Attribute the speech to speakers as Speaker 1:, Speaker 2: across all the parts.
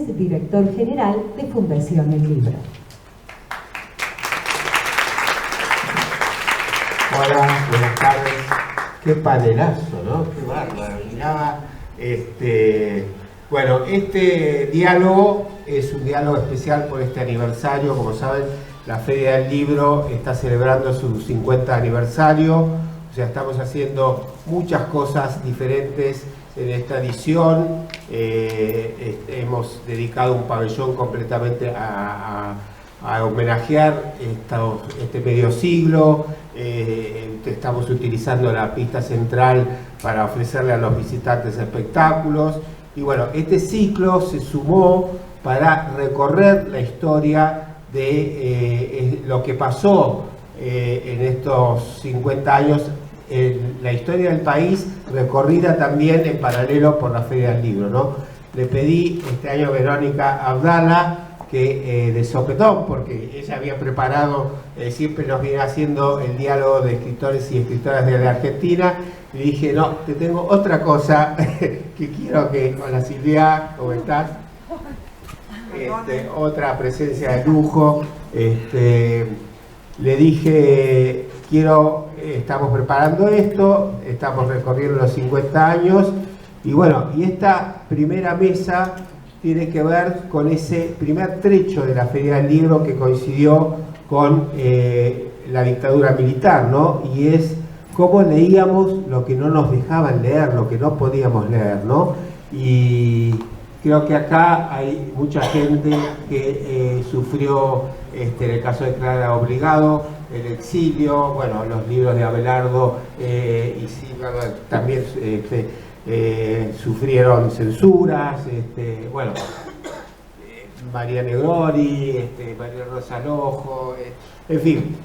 Speaker 1: director general de Fundación El Libro.
Speaker 2: Hola, buenas tardes. Qué panelazo, ¿no? Qué bárbaro. Miraba, bueno, este diálogo es un diálogo especial por este aniversario. Como saben, la Feria del Libro está celebrando su 50 aniversario. O sea, estamos haciendo muchas cosas diferentes en esta edición. Hemos dedicado un pabellón completamente a homenajear este medio siglo. Estamos utilizando la pista central para ofrecerle a los visitantes espectáculos. Y bueno, este ciclo se sumó para recorrer la historia de lo que pasó en estos 50 años, la historia del país, recorrida también en paralelo por la Feria del Libro, ¿no? Le pedí este año a Verónica Abdala que de sopetón, porque ella había preparado, siempre nos viene haciendo el diálogo de escritores y escritoras de la Argentina. Le dije, no, te tengo otra cosa que quiero que... Hola Silvia, ¿cómo estás? Otra presencia de lujo. Le dije, estamos preparando esto, estamos recorriendo los 50 años, y bueno, y esta primera mesa tiene que ver con ese primer trecho de la Feria del Libro que coincidió con la dictadura militar, ¿no? Y es cómo leíamos lo que no nos dejaban leer, lo que no podíamos leer, ¿no? Y creo que acá hay mucha gente que sufrió, en el caso de Clara Obligado, el exilio, bueno, los libros de Abelardo y Silva también sufrieron censuras, bueno, María Negroni, María Rosa Lojo, en fin.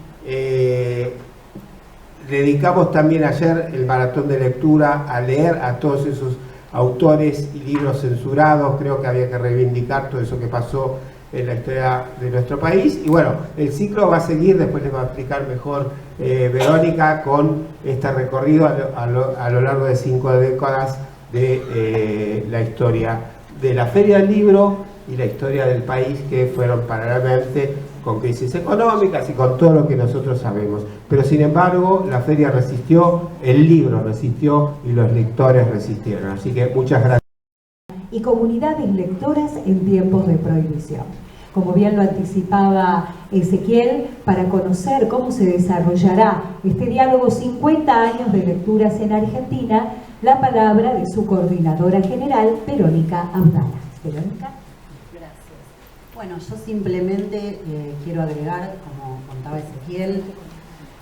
Speaker 2: Dedicamos también ayer el maratón de lectura a leer a todos esos autores y libros censurados. Creo que había que reivindicar todo eso que pasó en la historia de nuestro país. Y bueno, el ciclo va a seguir, después les va a explicar mejor Verónica, con este recorrido a lo largo de 5 décadas de la historia de la Feria del Libro y la historia del país, que fueron paralelamente con crisis económicas y con todo lo que nosotros sabemos. Pero sin embargo, la feria resistió, el libro resistió y los lectores resistieron. Así que muchas gracias.
Speaker 1: Y comunidades lectoras en tiempos de prohibición. Como bien lo anticipaba Ezequiel, para conocer cómo se desarrollará este diálogo 50 años de lecturas en Argentina, la palabra de su coordinadora general, Verónica Abdala. Verónica.
Speaker 3: Bueno, yo simplemente quiero agregar, como contaba Ezequiel,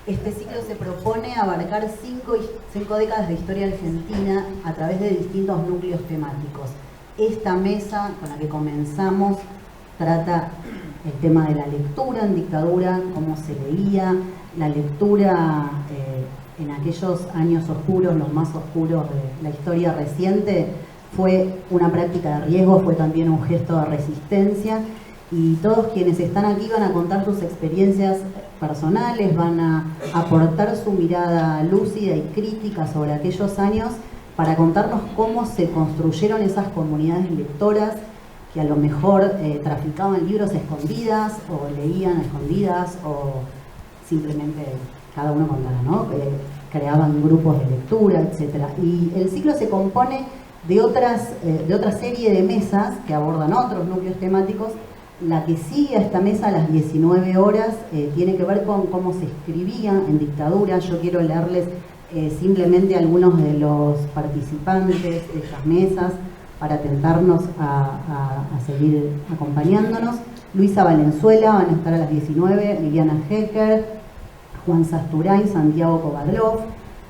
Speaker 3: este ciclo se propone abarcar 5 décadas de historia argentina a través de distintos núcleos temáticos. Esta mesa con la que comenzamos trata el tema de la lectura en dictadura, cómo se leía, la lectura en aquellos años oscuros, los más oscuros de la historia reciente. Fue una práctica de riesgo, fue también un gesto de resistencia. Y todos quienes están aquí van a contar sus experiencias personales, van a aportar su mirada lúcida y crítica sobre aquellos años para contarnos cómo se construyeron esas comunidades lectoras que a lo mejor traficaban libros escondidas o leían escondidas o simplemente cada uno contaba, ¿no? Creaban grupos de lectura, etc. Y el ciclo se compone de otra serie de mesas que abordan otros núcleos temáticos. La que sigue a esta mesa a las 19 horas tiene que ver con cómo se escribía en dictadura. Yo quiero leerles simplemente algunos de los participantes de estas mesas para tentarnos a seguir acompañándonos. Luisa Valenzuela van a estar a las 19, Liliana Hecker, Juan Sasturain, Santiago Kovadlov.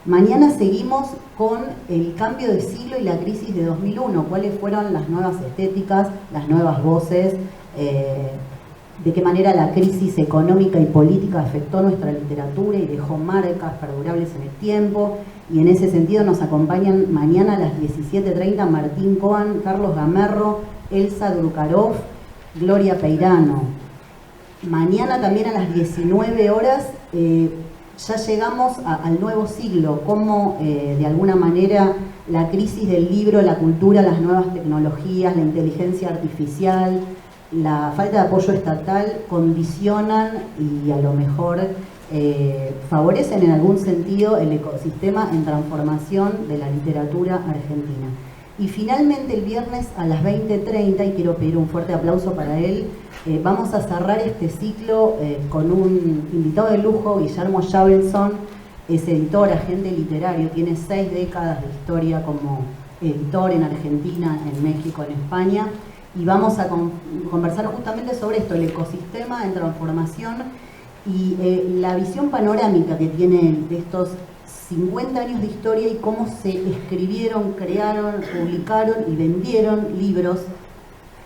Speaker 3: Mañana seguimos con el cambio de siglo y la crisis de 2001. ¿Cuáles fueron las nuevas estéticas, las nuevas voces? De qué manera la crisis económica y política afectó nuestra literatura y dejó marcas perdurables en el tiempo. Y en ese sentido nos acompañan mañana a las 17:30 Martín Coan, Carlos Gamerro, Elsa Drukarov, Gloria Peirano. Mañana también a las 19 horas ya llegamos al nuevo siglo, cómo de alguna manera la crisis del libro, la cultura, las nuevas tecnologías, la inteligencia artificial, la falta de apoyo estatal condicionan y a lo mejor favorecen en algún sentido el ecosistema en transformación de la literatura argentina. Y finalmente el viernes a las 20:30, y quiero pedir un fuerte aplauso para él, vamos a cerrar este ciclo con un invitado de lujo, Guillermo Jabelson. Es editor, agente literario, tiene 6 décadas de historia como editor en Argentina, en México, en España, y vamos a conversar justamente sobre esto, el ecosistema en transformación y la visión panorámica que tiene de estos 50 años de historia y cómo se escribieron, crearon, publicaron y vendieron libros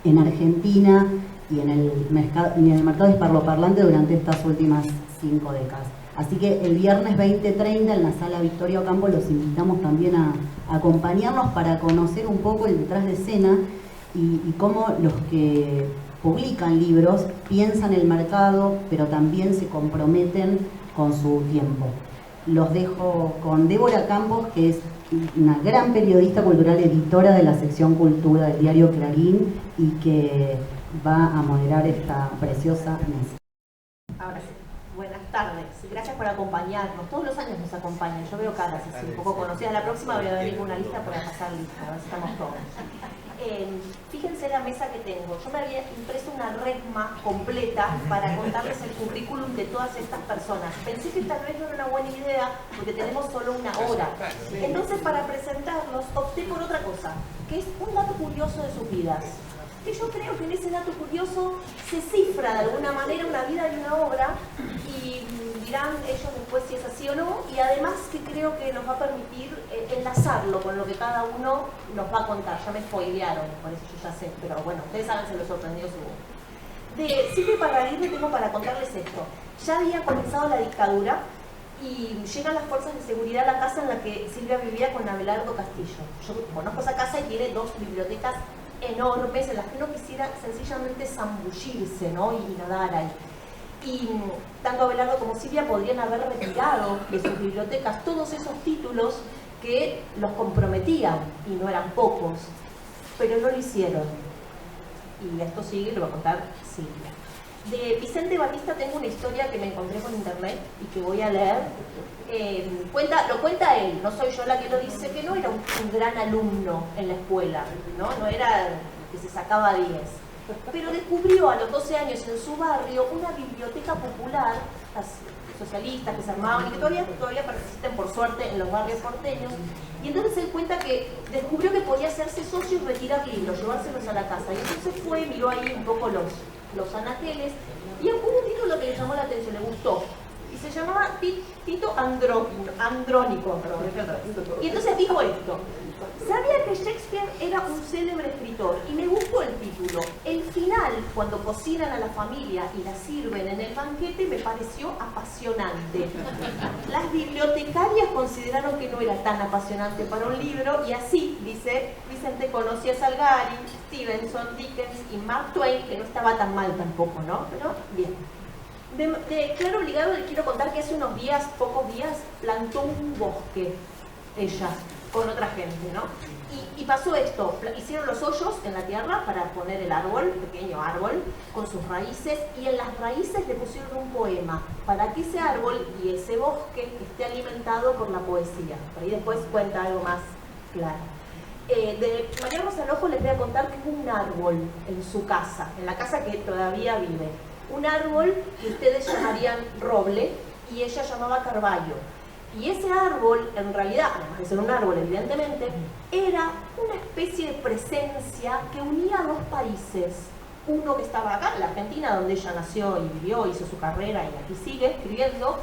Speaker 3: en Argentina y en el mercado hispanoparlante durante estas últimas 5 décadas. Así que el viernes 20:30 en la sala Victoria Ocampo los invitamos también a acompañarnos para conocer un poco el detrás de escena y cómo los que publican libros piensan el mercado, pero también se comprometen con su tiempo. Los dejo con Débora Campos, que es una gran periodista cultural, editora de la sección Cultura del diario Clarín y que va a moderar esta preciosa mesa.
Speaker 4: Ahora sí, buenas tardes, gracias por acompañarnos. Todos los años nos acompañan, yo veo caras así un poco conocidas. La próxima voy a venir con una lista para pasar lista, a ver si estamos todos. Fíjense la mesa que tengo. Yo me había impreso una resma completa para contarles el currículum de todas estas personas. Pensé que tal vez no era una buena idea porque tenemos solo una hora. Entonces, para presentarlos, opté por otra cosa, que es un dato curioso de sus vidas. Que yo creo que en ese dato curioso se cifra de alguna manera una vida y una obra, y dirán ellos después si es así o no, y además que creo que nos va a permitir enlazarlo con lo que cada uno nos va a contar. Ya me spoilearon, por eso yo ya sé, pero bueno, ustedes háganse los sorprendidos seguro. De Silvia Parraguirre tengo para contarles esto. Ya había comenzado la dictadura y llegan las fuerzas de seguridad a la casa en la que Silvia vivía con Abelardo Castillo. Yo conozco esa casa y tiene 2 bibliotecas enormes en las que uno quisiera sencillamente zambullirse, ¿no? y nadar ahí. Y tanto Abelardo como Silvia podrían haber retirado de sus bibliotecas todos esos títulos que los comprometían, y no eran pocos, pero no lo hicieron. Y esto sigue, lo va a contar Silvia. De Vicente Batista tengo una historia que me encontré por internet y que voy a leer. Lo cuenta él, no soy yo la que lo dice, que no era un gran alumno en la escuela, no era que se sacaba 10, pero descubrió a los 12 años en su barrio una biblioteca popular, las socialistas que se armaban y que todavía persisten por suerte en los barrios porteños, y entonces él cuenta que descubrió que podía hacerse socio y retirar libros, llevárselos a la casa, y entonces fue, miró ahí un poco los anaqueles, y hubo un título que le llamó la atención, le gustó, y se llamaba Tito Andrónico. Y entonces dijo esto: sabía que Shakespeare era un célebre escritor y me gustó el título. El final, cuando cocinan a la familia y la sirven en el banquete, me pareció apasionante. Las bibliotecarias consideraron que no era tan apasionante para un libro, y así, dice Vicente, conocí a Salgari, Stevenson, Dickens y Mark Twain, que no estaba tan mal tampoco, ¿no? Pero bien. De Claro Obligado les quiero contar que hace unos días, pocos días, plantó un bosque, ella, con otra gente, ¿no? Y pasó esto, hicieron los hoyos en la tierra para poner el árbol, pequeño árbol, con sus raíces, y en las raíces le pusieron un poema, para que ese árbol y ese bosque esté alimentado por la poesía. Por ahí después cuenta algo más claro. De María Rosa Lojo les voy a contar que hubo un árbol en su casa, en la casa que todavía vive. Un árbol que ustedes llamarían roble y ella llamaba carballo. Y ese árbol, en realidad, además de ser un árbol evidentemente, era una especie de presencia que unía a 2 países. Uno que estaba acá, en la Argentina, donde ella nació y vivió, hizo su carrera y aquí sigue escribiendo,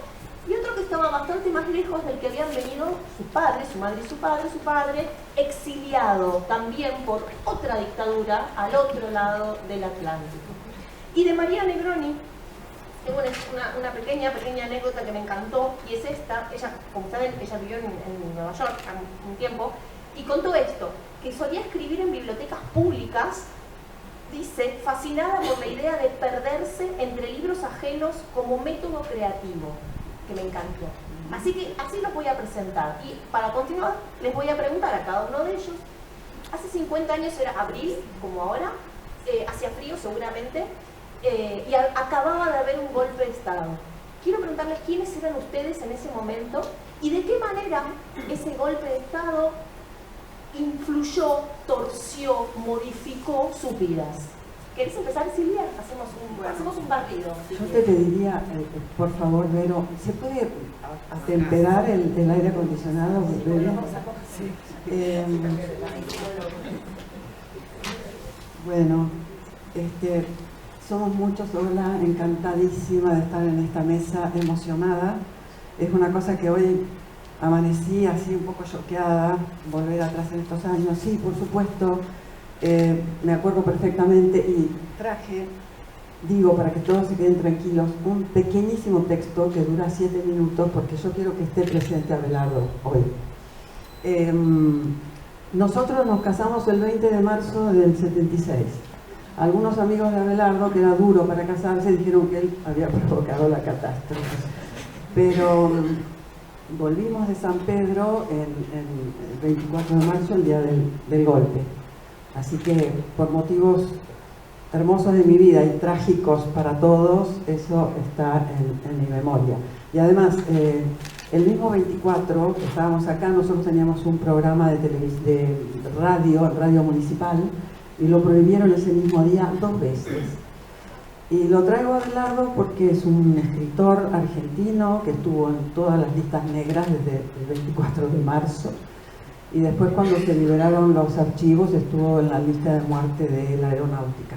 Speaker 4: y otro que estaba bastante más lejos, del que habían venido sus padres, su madre y su padre, exiliado también por otra dictadura al otro lado del Atlántico. Y de María Negroni tengo una pequeña anécdota que me encantó, y es esta. Ella, como saben, ella vivió en Nueva York un tiempo, y contó esto, que solía escribir en bibliotecas públicas, dice, fascinada por la idea de perderse entre libros ajenos como método creativo. que me encantó. Así que así los voy a presentar. Y para continuar, les voy a preguntar a cada uno de ellos. Hace 50 años era abril, como ahora, hacía frío seguramente, y acababa de haber un golpe de Estado. Quiero preguntarles quiénes eran ustedes en ese momento y de qué manera ese golpe de Estado influyó, torció, modificó sus vidas. ¿Querés empezar, Silvia? Hacemos un barrido.
Speaker 5: Yo te pediría, por favor, Vero, ¿se puede atemperar el aire acondicionado? Sí. Bueno, somos muchos, hola, encantadísima de estar en esta mesa, emocionada. Es una cosa que hoy amanecí así un poco choqueada, volver atrás en estos años. Sí, por supuesto, me acuerdo perfectamente y traje, digo, para que todos se queden tranquilos, un pequeñísimo texto que dura 7 minutos porque yo quiero que esté presente Abelardo hoy. Nosotros nos casamos el 20 de marzo del 76. Algunos amigos de Abelardo, que era duro para casarse, dijeron que él había provocado la catástrofe. Pero volvimos de San Pedro el 24 de marzo, el día del golpe. Así que por motivos hermosos de mi vida y trágicos para todos, eso está en mi memoria. Y además, el mismo 24 que estábamos acá, nosotros teníamos un programa de radio municipal, y lo prohibieron ese mismo día 2 veces. Y lo traigo a Abelardo porque es un escritor argentino que estuvo en todas las listas negras desde el 24 de marzo. Y después, cuando se liberaron los archivos, estuvo en la lista de muerte de la aeronáutica.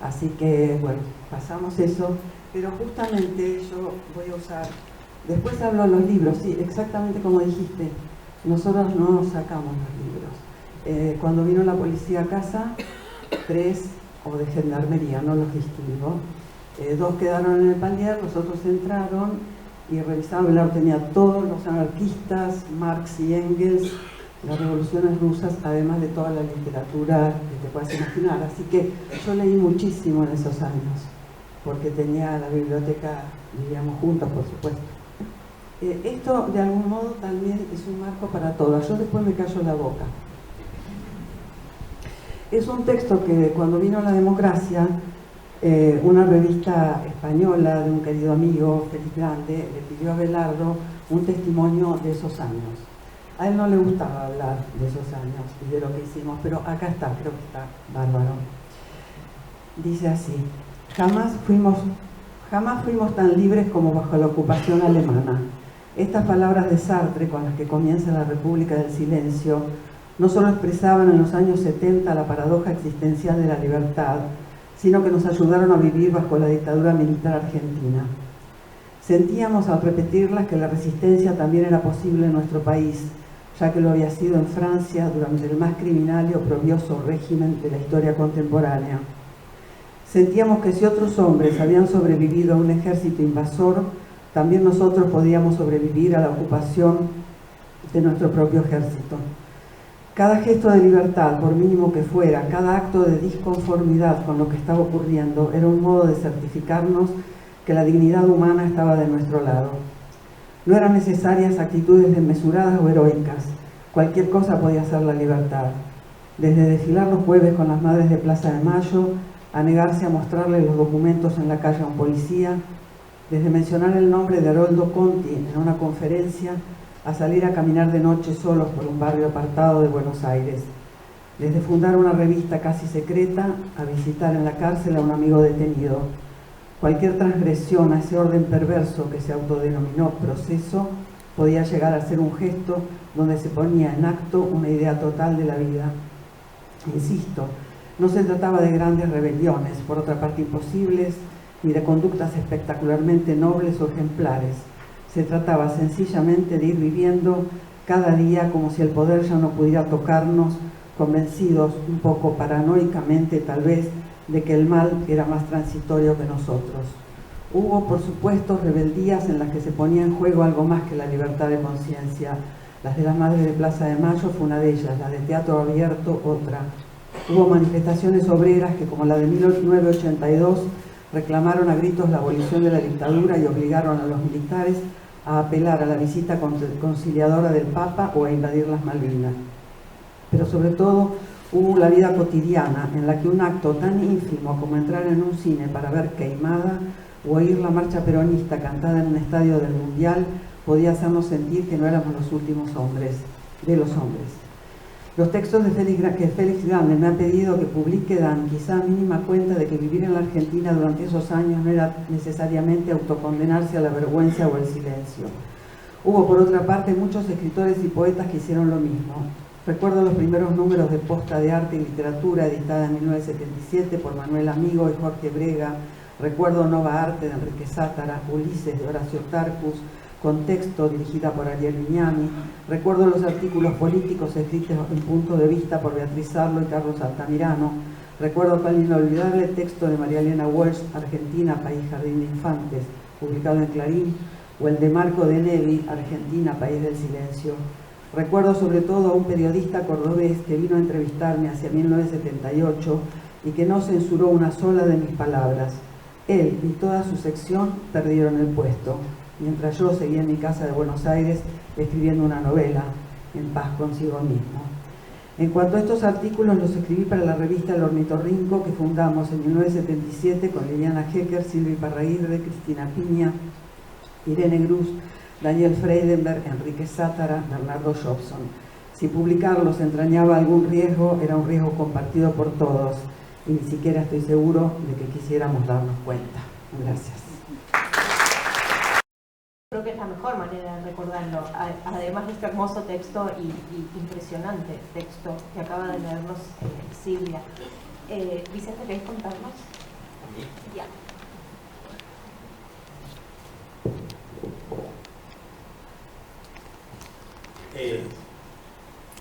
Speaker 5: Así que, bueno, pasamos eso. Pero justamente yo voy a usar... Después hablo de los libros, sí, exactamente como dijiste. Nosotros no sacamos los libros. Cuando vino la policía a casa, 3, o de gendarmería, no los distingo, 2 quedaron en el palier, los otros entraron y revisaron. Abelardo tenía todos los anarquistas, Marx y Engels, las revoluciones rusas, además de toda la literatura que te puedas imaginar. Así que yo leí muchísimo en esos años, porque tenía la biblioteca, vivíamos juntos, por supuesto. Esto, de algún modo, también es un marco para todas. Yo después me callo la boca. Es un texto que, cuando vino la democracia, una revista española de un querido amigo, Félix Grande, le pidió a Abelardo un testimonio de esos años. A él no le gustaba hablar de esos años y de lo que hicimos, pero acá está, creo que está bárbaro. Dice así: jamás fuimos tan libres como bajo la ocupación alemana. Estas palabras de Sartre, con las que comienza la República del Silencio, no solo expresaban en los años 70 la paradoja existencial de la libertad, sino que nos ayudaron a vivir bajo la dictadura militar argentina. Sentíamos al repetirlas que la resistencia también era posible en nuestro país, ya que lo había sido en Francia durante el más criminal y oprobioso régimen de la historia contemporánea. Sentíamos que si otros hombres habían sobrevivido a un ejército invasor, también nosotros podíamos sobrevivir a la ocupación de nuestro propio ejército. Cada gesto de libertad, por mínimo que fuera, cada acto de disconformidad con lo que estaba ocurriendo, era un modo de certificarnos que la dignidad humana estaba de nuestro lado. No eran necesarias actitudes desmesuradas o heroicas. Cualquier cosa podía ser la libertad. Desde desfilar los jueves con las madres de Plaza de Mayo, a negarse a mostrarle los documentos en la calle a un policía, desde mencionar el nombre de Haroldo Conti en una conferencia, a salir a caminar de noche solos por un barrio apartado de Buenos Aires, desde fundar una revista casi secreta, a visitar en la cárcel a un amigo detenido. Cualquier transgresión a ese orden perverso que se autodenominó proceso podía llegar a ser un gesto donde se ponía en acto una idea total de la vida. Insisto, no se trataba de grandes rebeliones, por otra parte imposibles, ni de conductas espectacularmente nobles o ejemplares. Se trataba sencillamente de ir viviendo cada día como si el poder ya no pudiera tocarnos, convencidos un poco paranoicamente tal vez de que el mal era más transitorio que nosotros. Hubo, por supuesto, rebeldías en las que se ponía en juego algo más que la libertad de conciencia. Las de las Madres de Plaza de Mayo fue una de ellas, la de Teatro Abierto otra. Hubo manifestaciones obreras que, como la de 1982, reclamaron a gritos la abolición de la dictadura y obligaron a los militares a apelar a la visita conciliadora del Papa o a invadir las Malvinas. Pero sobre todo hubo la vida cotidiana en la que un acto tan ínfimo como entrar en un cine para ver Queimada o oír la marcha peronista cantada en un estadio del Mundial podía hacernos sentir que no éramos los últimos hombres, de los hombres. Los textos que Félix Grande me ha pedido que publique dan quizá mínima cuenta de que vivir en la Argentina durante esos años no era necesariamente autocondenarse a la vergüenza o el silencio. Hubo, por otra parte, muchos escritores y poetas que hicieron lo mismo. Recuerdo los primeros números de Posta de Arte y Literatura, editada en 1977 por Manuel Amigo y Jorge Brega. Recuerdo Nova Arte de Enrique Sátara, Ulises de Horacio Tarcus, Contexto, dirigida por Ariel Viñami. Recuerdo los artículos políticos escritos en Punto de Vista por Beatriz Arlo y Carlos Altamirano. Recuerdo el inolvidable texto de María Elena Walsh, Argentina, País Jardín de Infantes, publicado en Clarín, o el de Marco de Nevi, Argentina, País del Silencio. Recuerdo sobre todo a un periodista cordobés que vino a entrevistarme hacia 1978 y que no censuró una sola de mis palabras. Él y toda su sección perdieron el puesto, mientras yo seguía en mi casa de Buenos Aires escribiendo una novela, en paz consigo mismo. En cuanto a estos artículos, los escribí para la revista El Ornitorrinco, que fundamos en 1977 con Liliana Hecker, Silvia Parraguirre, Cristina Piña, Irene Grus, Daniel Freidenberg, Enrique Sátara, Bernardo Jobson. Si publicarlos entrañaba algún riesgo, era un riesgo compartido por todos, y ni siquiera estoy seguro de que quisiéramos darnos cuenta. Gracias.
Speaker 4: Creo que es la mejor manera de recordarlo, además de este hermoso texto y impresionante texto que acaba de leernos Silvia. Vicente, ¿querés contarnos? Ya.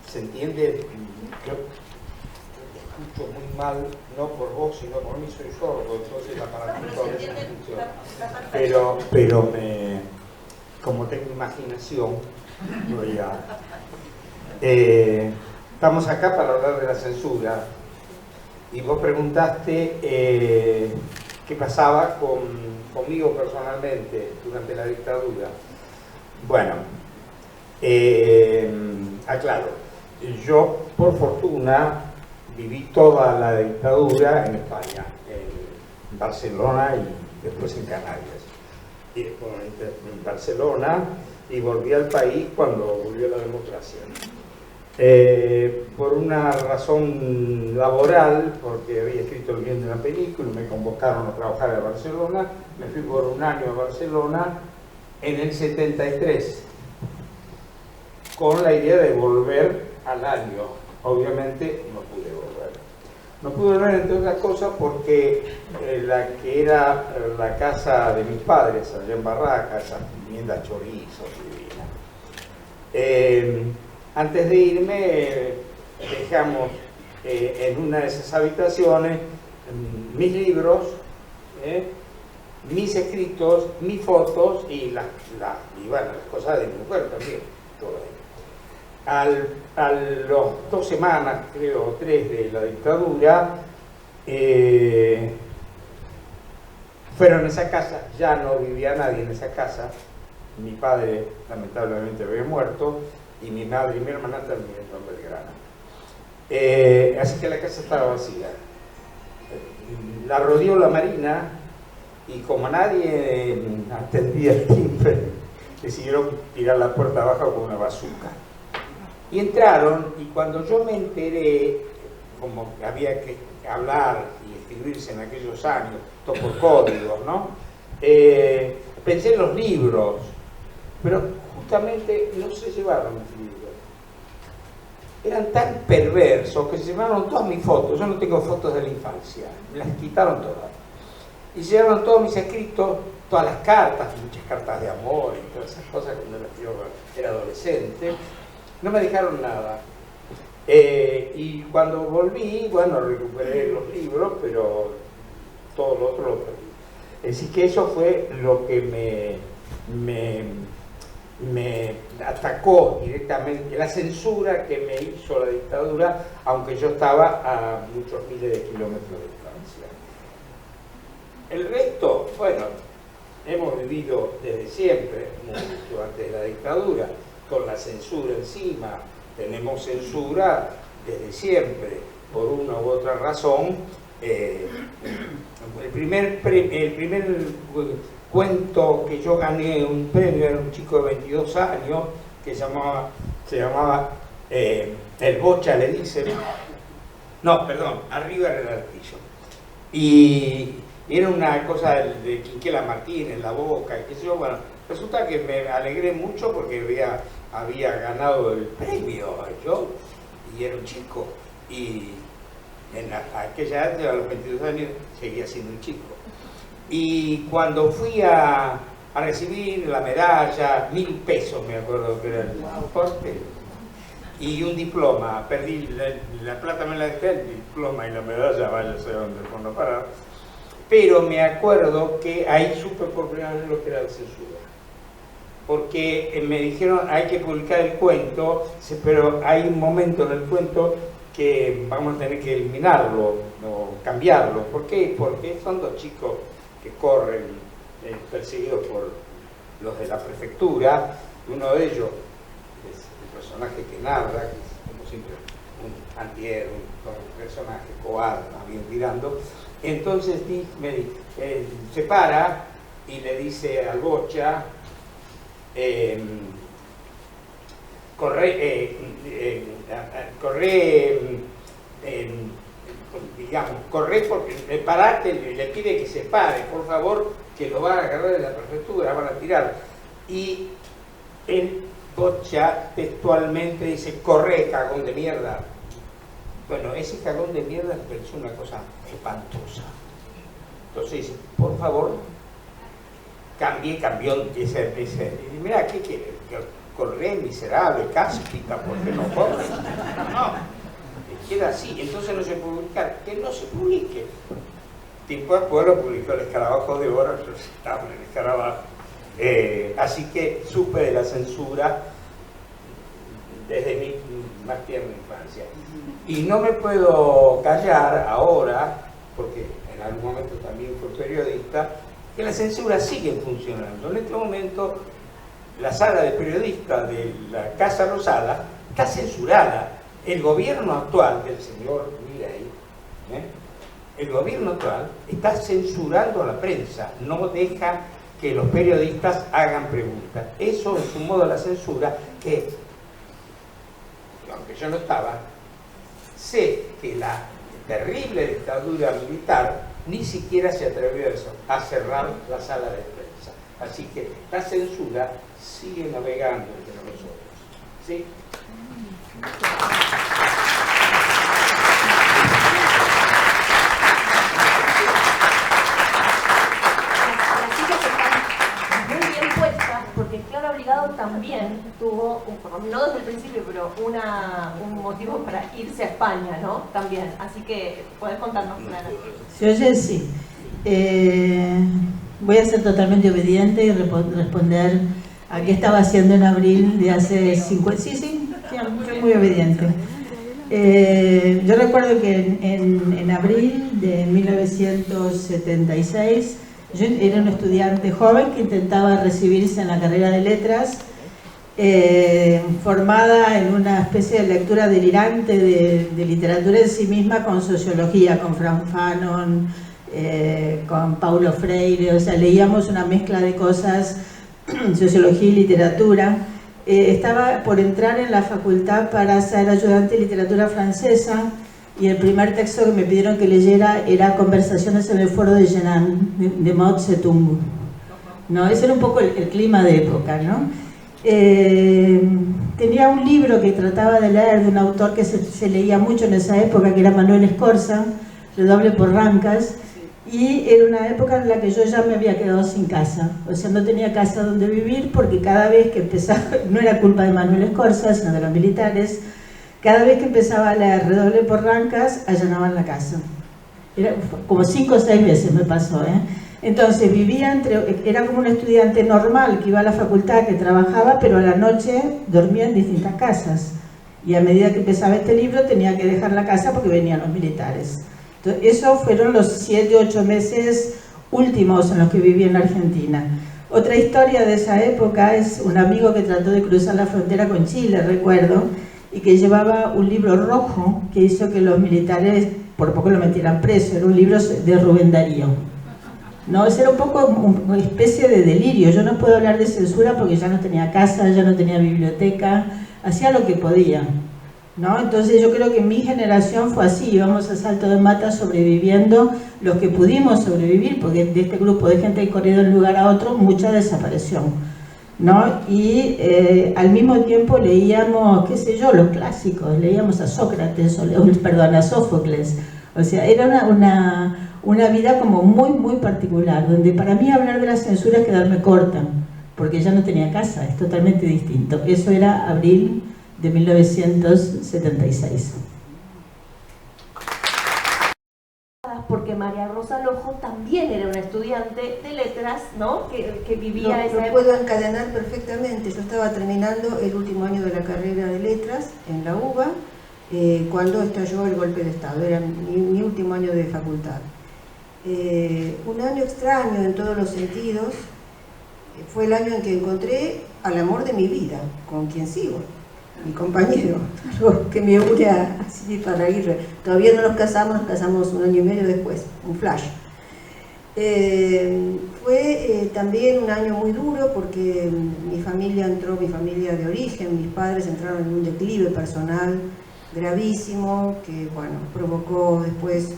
Speaker 6: ¿Se entiende? Yo escucho muy mal, no por vos, sino por mí, soy sordo, entonces la aparatito a veces funciona. Pero como tengo imaginación, voy a... estamos acá para hablar de la censura, y vos preguntaste qué pasaba conmigo personalmente durante la dictadura. Bueno, aclaro, yo por fortuna viví toda la dictadura en España, en Barcelona y después en Canarias. Y en Barcelona, y volví al país cuando volvió la democracia. Por una razón laboral, porque había escrito el guión de una película, me convocaron a trabajar a Barcelona, me fui por un año a Barcelona en el 73, con la idea de volver al año. Obviamente no pude volver. No pude volver, entre otras cosas, porque la que era la casa de mis padres, allá en Barracas, esa vivienda chorizo divina. Antes de irme, dejamos en una de esas habitaciones mis libros, mis escritos, mis fotos y las cosas de mi mujer también, todo ahí. A las 2 semanas, creo, o 3 de la dictadura, fueron a esa casa, ya no vivía nadie en esa casa, mi padre lamentablemente había muerto, y mi madre y mi hermana también en Belgrano. Así que la casa estaba vacía. La rodeó la Marina, y como nadie atendía el timbre, decidieron tirar la puerta abajo con una bazooka. Y entraron, y cuando yo me enteré, como que había que hablar y escribirse en aquellos años, todo por códigos, ¿no? Pensé en los libros, pero justamente no se llevaron los libros. Eran tan perversos que se llevaron todas mis fotos. Yo no tengo fotos de la infancia, me las quitaron todas. Y se llevaron todos mis escritos, todas las cartas, muchas cartas de amor y todas esas cosas cuando yo era adolescente. No me dejaron nada. Y cuando volví, bueno, recuperé los libros, pero todo lo otro lo perdí. Así que eso fue lo que me atacó directamente, la censura que me hizo la dictadura, aunque yo estaba a muchos miles de kilómetros de distancia. El resto, bueno, hemos vivido desde siempre, mucho antes de la dictadura, con la censura encima. Tenemos censura desde siempre, por una u otra razón. El primer cuento que yo gané un premio era un chico de 22 años que se llamaba El Bocha, le dicen. No, perdón, Arriba del Altillo. Y era una cosa de Quinquela Martín en la boca, y qué sé yo. Bueno, resulta que me alegré mucho porque había ganado el premio yo, y era un chico. Y en aquella edad, a los 22 años, seguía siendo un chico. Y cuando fui a recibir la medalla, 1000 pesos me acuerdo que era el porte, y un diploma, perdí la plata, me la dejé, el diploma y la medalla, vaya a ser dónde fueron a parar. Pero me acuerdo que ahí supe por primera vez lo que era la censura. Porque me dijeron, hay que publicar el cuento, pero hay un momento en el cuento que vamos a tener que eliminarlo o cambiarlo. ¿Por qué? Porque son dos chicos que corren perseguidos por los de la prefectura. Uno de ellos es el personaje que narra, que es como siempre un antihéroe, un personaje cobarde, más bien tirando. Entonces se para y le dice al Bocha, corre porque parate, le pide que se pare, por favor, que lo van a agarrar de la prefectura, van a tirar. Y el Bocha textualmente dice, corre, cagón de mierda. Bueno, ese cagón de mierda me pareció una cosa espantosa. Entonces dice, por favor, cambió ese mira, ¿qué quiere? Corre, miserable, cáspita, porque no corre. No, queda así, entonces no se publica, que no se publique. Tiempo después lo publicó el Escarabajo de Oro, yo estaba en el Escarabajo. Así que supe de la censura desde mi más tierna infancia. Y no me puedo callar ahora, porque en algún momento también fui periodista, que la censura sigue funcionando. En este momento, la sala de periodistas de la Casa Rosada está censurada. El gobierno actual del señor Milei, el gobierno actual está censurando a la prensa, no deja que los periodistas hagan preguntas. Eso es un modo de la censura que, aunque yo no estaba, sé que la terrible dictadura militar ni siquiera se atrevió a eso, a cerrar la sala de prensa. Así que la censura sigue navegando entre nosotros. ¿Sí?
Speaker 4: Las chicas están muy bien puestas porque Claro Obligado también tuvo, no desde el principio, pero un motivo para irse a España, ¿no? También. Así que, ¿podés contarnos, Clara?
Speaker 7: ¿Se oye? Sí. Voy a ser totalmente obediente y responder a qué estaba haciendo en abril de hace 50... Sí, soy muy obediente. Yo recuerdo que en abril de 1976 yo era un estudiante joven que intentaba recibirse en la carrera de letras, formada en una especie de lectura delirante de literatura en sí misma, con sociología, con Frank Fanon, con Paulo Freire. O sea, leíamos una mezcla de cosas, sociología y literatura. Estaba por entrar en la facultad para ser ayudante de literatura francesa, y el primer texto que me pidieron que leyera era Conversaciones en el Foro de Genan, de Mao Zedong. ¿No? Ese era un poco el clima de época, ¿no? Tenía un libro que trataba de leer de un autor que se leía mucho en esa época, que era Manuel Escorza, Redoble por Rancas, y era una época en la que yo ya me había quedado sin casa. O sea, no tenía casa donde vivir, porque cada vez que empezaba, no era culpa de Manuel Escorza, sino de los militares, cada vez que empezaba a leer Redoble por Rancas, allanaban la casa. Era como 5 o 6 veces me pasó, Entonces vivía era como un estudiante normal que iba a la facultad, que trabajaba, pero a la noche dormía en distintas casas. Y a medida que empezaba este libro tenía que dejar la casa porque venían los militares. Entonces, eso fueron los 7 o 8 meses últimos en los que viví en Argentina. Otra historia de esa época es un amigo que trató de cruzar la frontera con Chile, recuerdo, y que llevaba un libro rojo que hizo que los militares por poco lo metieran preso. Era un libro de Rubén Darío. No, ese era un poco una especie de delirio. Yo no puedo hablar de censura porque ya no tenía casa, ya no tenía biblioteca, hacía lo que podía, ¿no? Entonces yo creo que mi generación fue así, íbamos a salto de mata sobreviviendo los que pudimos sobrevivir, porque de este grupo de gente que corrió de un lugar a otro, mucha desapareció, ¿no? Y al mismo tiempo leíamos, qué sé yo, los clásicos, leíamos a Sócrates, a Sófocles. O sea, era una vida como muy particular, donde para mí hablar de la censura es quedarme corta, porque ya no tenía casa, es totalmente distinto. Eso era abril de 1976.
Speaker 4: Porque María Rosa Lojo también era una estudiante de letras, ¿no? Que vivía esa época.
Speaker 8: Lo puedo encadenar perfectamente. Yo estaba terminando el último año de la carrera de letras en la UBA cuando estalló el golpe de Estado. Era mi último año de facultad. Un año extraño en todos los sentidos. Fue el año en que encontré al amor de mi vida, con quien sigo, mi compañero, algo que me une así para ir. Todavía no nos casamos un año y medio después, un flash. Fue también un año muy duro porque mi familia de origen, mis padres entraron en un declive personal gravísimo que, bueno, provocó después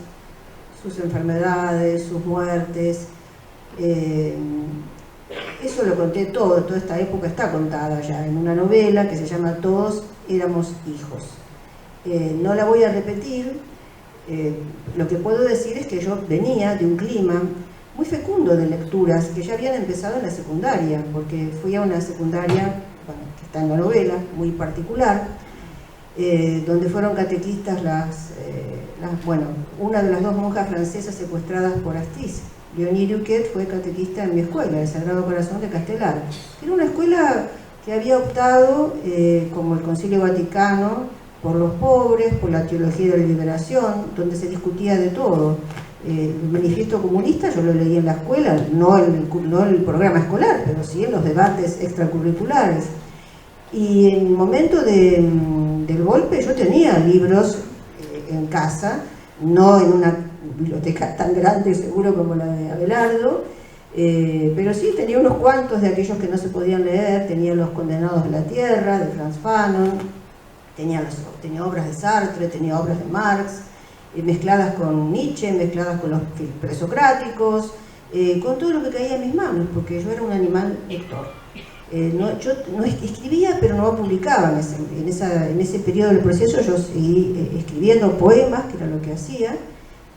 Speaker 8: sus enfermedades, sus muertes. Eso lo conté todo, toda esta época está contada ya en una novela que se llama Todos éramos hijos. No la voy a repetir, lo que puedo decir es que yo venía de un clima muy fecundo de lecturas que ya habían empezado en la secundaria, porque fui a una secundaria, bueno, que está en la novela, muy particular, donde fueron catequistas una de las dos monjas francesas secuestradas por Astiz. Leonie Duquet fue catequista en mi escuela, el Sagrado Corazón de Castelar. Era una escuela que había optado, como el Concilio Vaticano, por los pobres, por la teología de la liberación, donde se discutía de todo. El manifiesto comunista yo lo leí en la escuela, no el programa escolar, pero sí en los debates extracurriculares. Y en el momento del golpe yo tenía libros en casa, no en una biblioteca tan grande seguro como la de Abelardo, pero sí tenía unos cuantos de aquellos que no se podían leer. Tenía Los Condenados de la Tierra, de Frantz Fanon, tenía obras de Sartre, tenía obras de Marx, mezcladas con Nietzsche, mezcladas con los presocráticos, con todo lo que caía en mis manos, porque yo era un animal lector. Yo no escribía, pero no publicaba en ese periodo del proceso. Yo seguí escribiendo poemas, que era lo que hacía.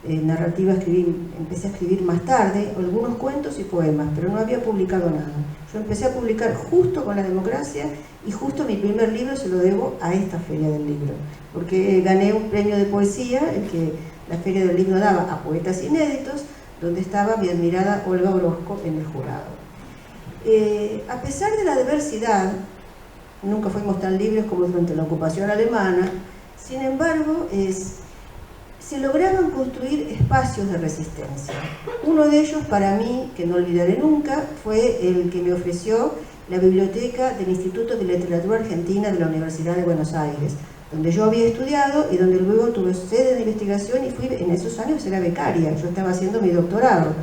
Speaker 8: Narrativa empecé a escribir más tarde, algunos cuentos y poemas, pero no había publicado nada. Yo empecé a publicar justo con la democracia y justo mi primer libro se lo debo a esta Feria del Libro, porque gané un premio de poesía, el que la Feria del Libro daba a poetas inéditos, donde estaba mi admirada Olga Orozco en el jurado. A pesar de la diversidad, nunca fuimos tan libres como durante la ocupación alemana. Sin embargo, se lograban construir espacios de resistencia. Uno de ellos, para mí, que no olvidaré nunca, fue el que me ofreció la biblioteca del Instituto de Literatura Argentina de la Universidad de Buenos Aires, donde yo había estudiado y donde luego tuve sede de investigación y fui, en esos años era becaria, yo estaba haciendo mi doctorado,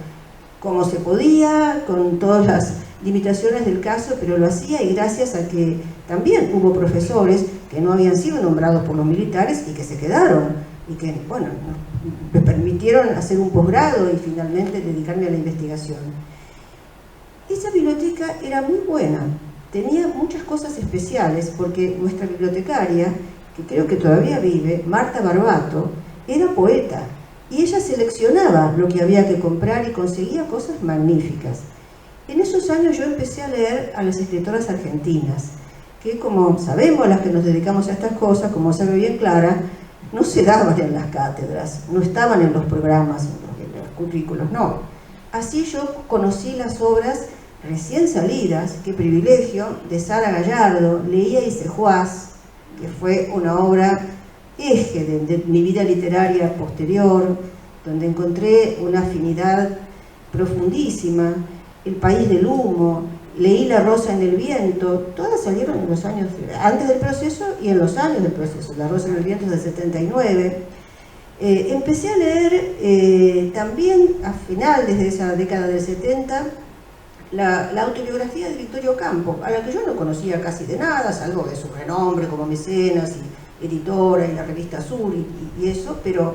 Speaker 8: como se podía, con todas las limitaciones del caso, pero lo hacía, y gracias a que también hubo profesores que no habían sido nombrados por los militares y que se quedaron, y que, bueno, me permitieron hacer un posgrado y finalmente dedicarme a la investigación. Esa biblioteca era muy buena, tenía muchas cosas especiales, porque nuestra bibliotecaria, que creo que todavía vive, Marta Barbato, era poeta, y ella seleccionaba lo que había que comprar y conseguía cosas magníficas. En esos años yo empecé a leer a las escritoras argentinas, que, como sabemos las que nos dedicamos a estas cosas, como sabe bien Clara, no se daban en las cátedras, no estaban en los programas, en los currículos, no. Así yo conocí las obras recién salidas, qué privilegio, de Sara Gallardo. Leía Isejuaz, que fue una obra eje de mi vida literaria posterior, donde encontré una afinidad profundísima, El país del humo, leí La rosa en el viento, todas salieron en los años antes del proceso y en los años del proceso. La rosa en el viento es del 79. Empecé a leer también a finales de esa década del 70 la autobiografía de Victorio Campo, a la que yo no conocía casi de nada, salvo de su renombre como mecenas y editora y la revista Sur y eso, pero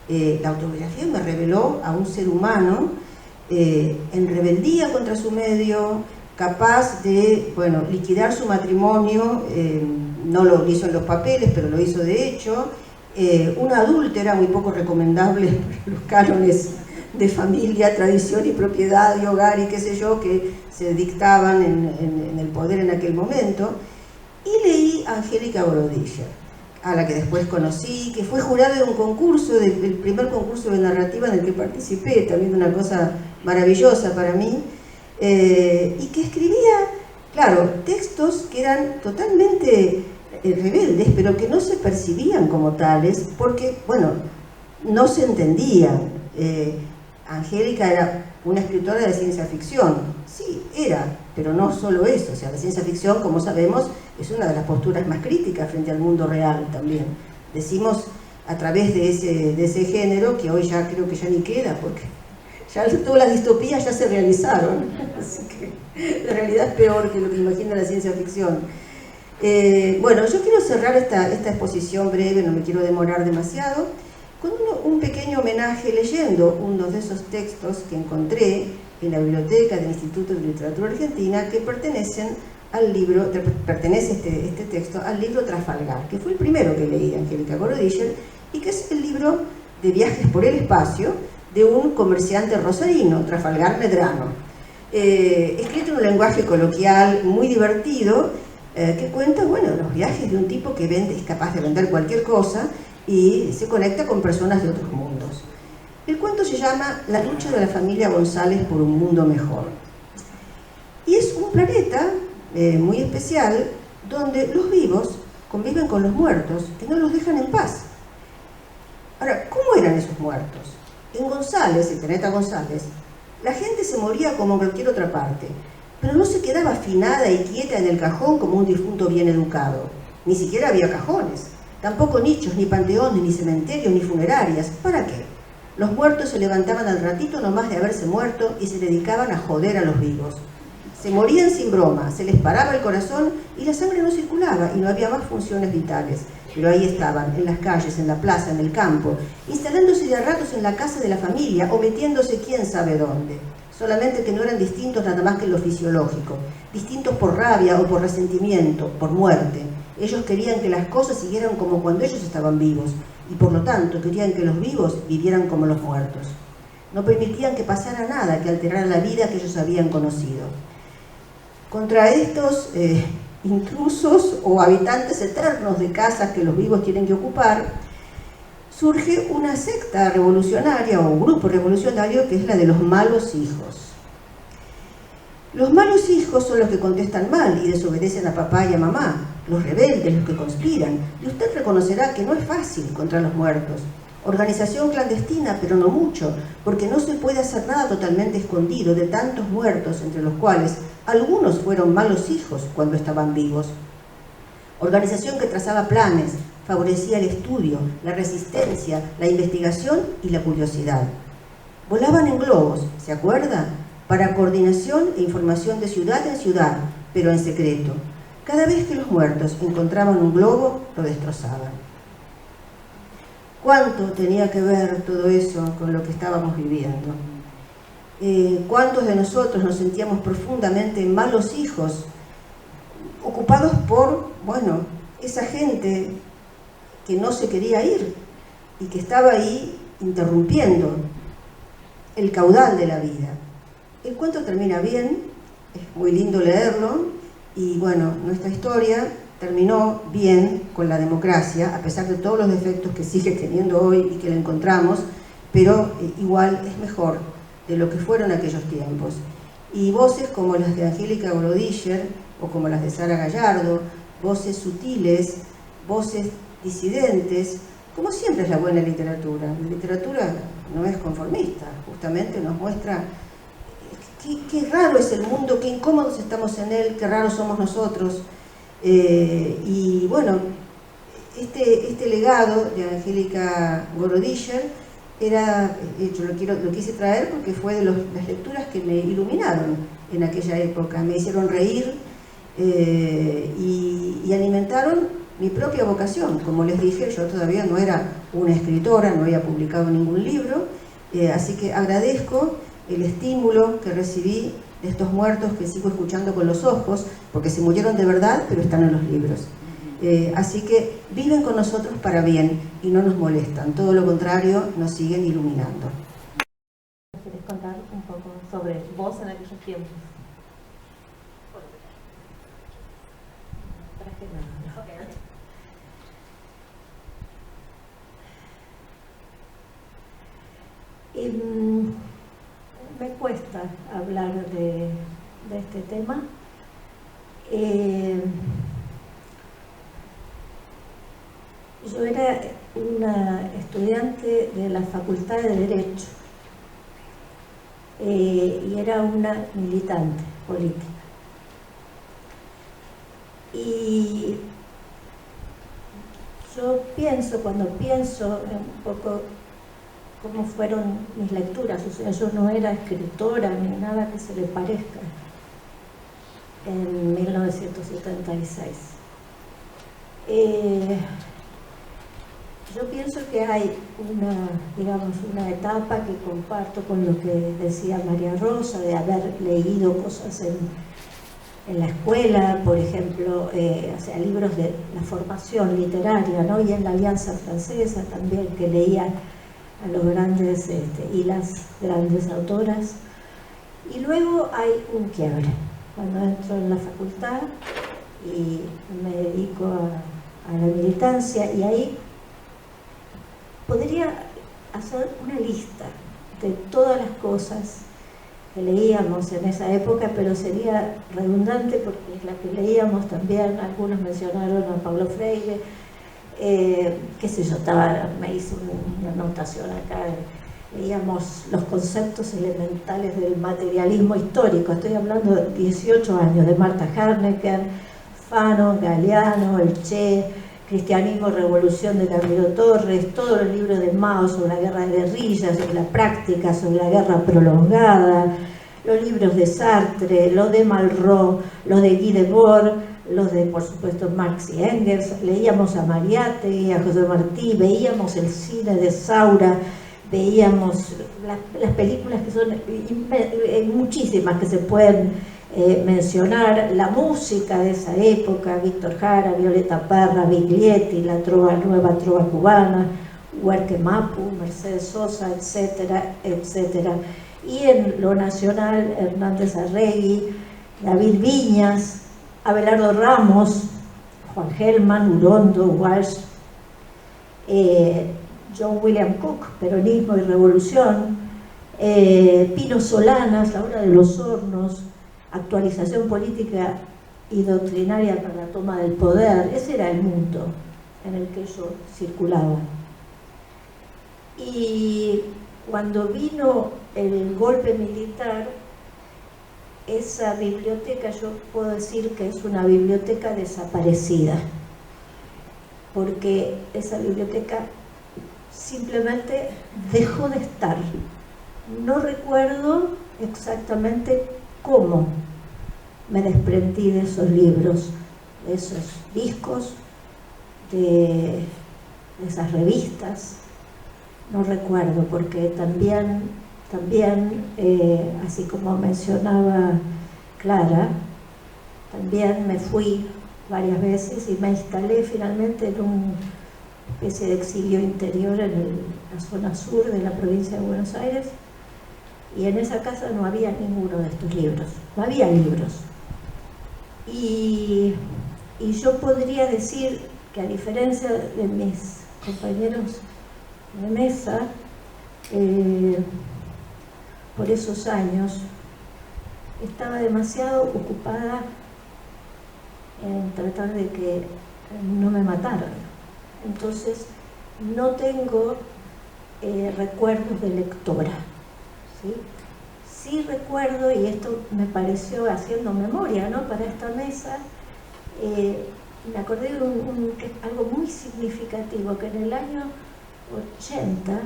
Speaker 8: la autobiografía me reveló a un ser humano en rebeldía contra su medio, capaz de, bueno, liquidar su matrimonio, no lo hizo en los papeles, pero lo hizo de hecho, una adúltera muy poco recomendable por los cánones de familia, tradición y propiedad y hogar y qué sé yo, que se dictaban en el poder en aquel momento. Y leí a Angélica Borodiller, a la que después conocí, que fue jurada de un concurso, del primer concurso de narrativa en el que participé, también una cosa maravillosa para mí, y que escribía, claro, textos que eran totalmente rebeldes, pero que no se percibían como tales, porque, bueno, no se entendían. Angélica era una escritora de ciencia ficción, sí, era, pero no solo eso, o sea, la ciencia ficción, como sabemos, es una de las posturas más críticas frente al mundo real también. Decimos a través de ese género, que hoy ya creo que ya ni queda, porque ya todas las distopías ya se realizaron, así que la realidad es peor que lo que imagina la ciencia ficción. Bueno, yo quiero cerrar esta exposición breve, no me quiero demorar demasiado, con un pequeño homenaje leyendo uno de esos textos que encontré en la biblioteca del Instituto de Literatura Argentina, que pertenece este texto al libro Trafalgar, que fue el primero que leí de Angélica Borodiller, y que es el libro de viajes por el espacio de un comerciante rosarino, Trafalgar Medrano, escrito en un lenguaje coloquial muy divertido, que cuenta, bueno, los viajes de un tipo que es capaz de vender cualquier cosa y se conecta con personas de otros mundos. El cuento se llama La lucha de la familia González por un mundo mejor. Y es un planeta muy especial donde los vivos conviven con los muertos, que no los dejan en paz. Ahora, ¿cómo eran esos muertos? En González, el planeta González, la gente se moría como en cualquier otra parte, pero no se quedaba afinada y quieta en el cajón como un difunto bien educado. Ni siquiera había cajones. Tampoco nichos, ni panteones, ni cementerios, ni funerarias. ¿Para qué? Los muertos se levantaban al ratito nomás de haberse muerto y se dedicaban a joder a los vivos. Se morían sin broma, se les paraba el corazón y la sangre no circulaba y no había más funciones vitales. Pero ahí estaban, en las calles, en la plaza, en el campo, instalándose de a ratos en la casa de la familia o metiéndose quién sabe dónde. Solamente que no eran distintos nada más que en lo fisiológico, distintos por rabia o por resentimiento, por muerte. Ellos querían que las cosas siguieran como cuando ellos estaban vivos, y por lo tanto querían que los vivos vivieran como los muertos. No permitían que pasara nada que alterara la vida que ellos habían conocido. Contra estos intrusos o habitantes eternos de casas que los vivos tienen que ocupar, surge una secta revolucionaria o un grupo revolucionario que es la de los malos hijos. Los malos hijos son los que contestan mal y desobedecen a papá y a mamá, los rebeldes, los que conspiran, y usted reconocerá que no es fácil contra los muertos. Organización clandestina, pero no mucho, porque no se puede hacer nada totalmente escondido de tantos muertos, entre los cuales algunos fueron malos hijos cuando estaban vivos. Organización que trazaba planes, favorecía el estudio, la resistencia, la investigación y la curiosidad. Volaban en globos, ¿se acuerda? Para coordinación e información de ciudad en ciudad, pero en secreto. Cada vez que los muertos encontraban un globo, lo destrozaban. ¿Cuánto tenía que ver todo eso con lo que estábamos viviendo? ¿Cuántos de nosotros nos sentíamos profundamente malos hijos, ocupados por, bueno, esa gente que no se quería ir y que estaba ahí interrumpiendo el caudal de la vida? El cuento termina bien, es muy lindo leerlo, y bueno, nuestra historia terminó bien con la democracia, a pesar de todos los defectos que sigue teniendo hoy y que la encontramos, pero igual es mejor de lo que fueron aquellos tiempos. Y voces como las de Angélica Borodiller o como las de Sara Gallardo, voces sutiles, voces disidentes, como siempre es la buena literatura. La literatura no es conformista, justamente nos muestra qué raro es el mundo, qué incómodos estamos en él, qué raros somos nosotros. Y bueno, este legado de Angélica Gorodischer era, yo lo quise traer porque fue de las lecturas que me iluminaron en aquella época, me hicieron reír y alimentaron mi propia vocación. Como les dije, yo todavía no era una escritora, no había publicado ningún libro, así que agradezco el estímulo que recibí de estos muertos que sigo escuchando con los ojos, porque se murieron de verdad, pero están en los libros. Así que viven con nosotros para bien y no nos molestan, todo lo contrario, nos siguen iluminando.
Speaker 4: ¿Quieres contar un poco sobre vos en aquellos tiempos?
Speaker 9: Me cuesta hablar de este tema. Yo era una estudiante de la Facultad de Derecho y era una militante política. Y yo pienso, cuando pienso un poco cómo fueron mis lecturas, o sea, yo no era escritora ni nada que se le parezca en 1976. Yo pienso que hay una etapa que comparto con lo que decía María Rosa, de haber leído cosas en la escuela, por ejemplo, o sea, libros de la formación literaria, ¿no? Y en la Alianza Francesa también, que leía a los grandes y las grandes autoras. Y luego hay un quiebre, cuando entro en la facultad y me dedico a la militancia, y ahí podría hacer una lista de todas las cosas que leíamos en esa época, pero sería redundante porque es la que leíamos también. Algunos mencionaron a Paulo Freire, qué sé yo, me hice una anotación acá, leíamos los conceptos elementales del materialismo histórico, estoy hablando de 18 años, de Marta Harnecker, Fanon, Galeano, El Che, Cristianismo, Revolución de Camilo Torres, todos los libros de Mao sobre la guerra de guerrillas, sobre la práctica, sobre la guerra prolongada, los libros de Sartre, los de Malraux, los de Guy Debord, los de, por supuesto, Marx y Engels. Leíamos a Mariátegui, a José Martí, veíamos el cine de Saura, veíamos las películas que son muchísimas que se pueden mencionar, la música de esa época, Víctor Jara, Violeta Parra, Biglietti, la nueva trova cubana, Huerque Mapu, Mercedes Sosa, etcétera, etcétera. Y en lo nacional, Hernández Arregui, David Viñas, Abelardo Ramos, Juan Gelman, Urondo, Walsh, John William Cook, Peronismo y Revolución, Pino Solanas, La Hora de los Hornos, Actualización política y doctrinaria para la toma del poder. Ese era el mundo en el que yo circulaba. Y cuando vino el golpe militar, esa biblioteca, yo puedo decir que es una biblioteca desaparecida, porque esa biblioteca simplemente dejó de estar. No recuerdo exactamente cómo me desprendí de esos libros, de esos discos, de esas revistas. No recuerdo, porque también así como mencionaba Clara, también me fui varias veces y me instalé finalmente en una especie de exilio interior en la zona sur de la provincia de Buenos Aires, y en esa casa no había ninguno de estos libros, no había libros. Y yo podría decir que, a diferencia de mis compañeros de mesa, por esos años estaba demasiado ocupada en tratar de que no me mataran. Entonces no tengo recuerdos de lectora, ¿sí? Sí recuerdo, y esto me pareció haciendo memoria, ¿no?, para esta mesa, me acordé de algo muy significativo, que en el año 80,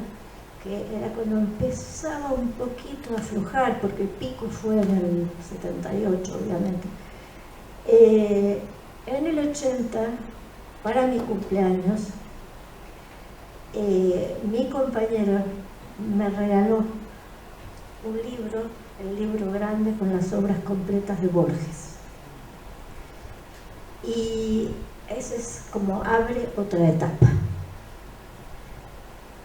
Speaker 9: que era cuando empezaba un poquito a aflojar, porque el pico fue en el 78, obviamente. En el 80, para mi cumpleaños, mi compañero me regaló un libro, el libro grande con las obras completas de Borges. Y ese es como abre otra etapa.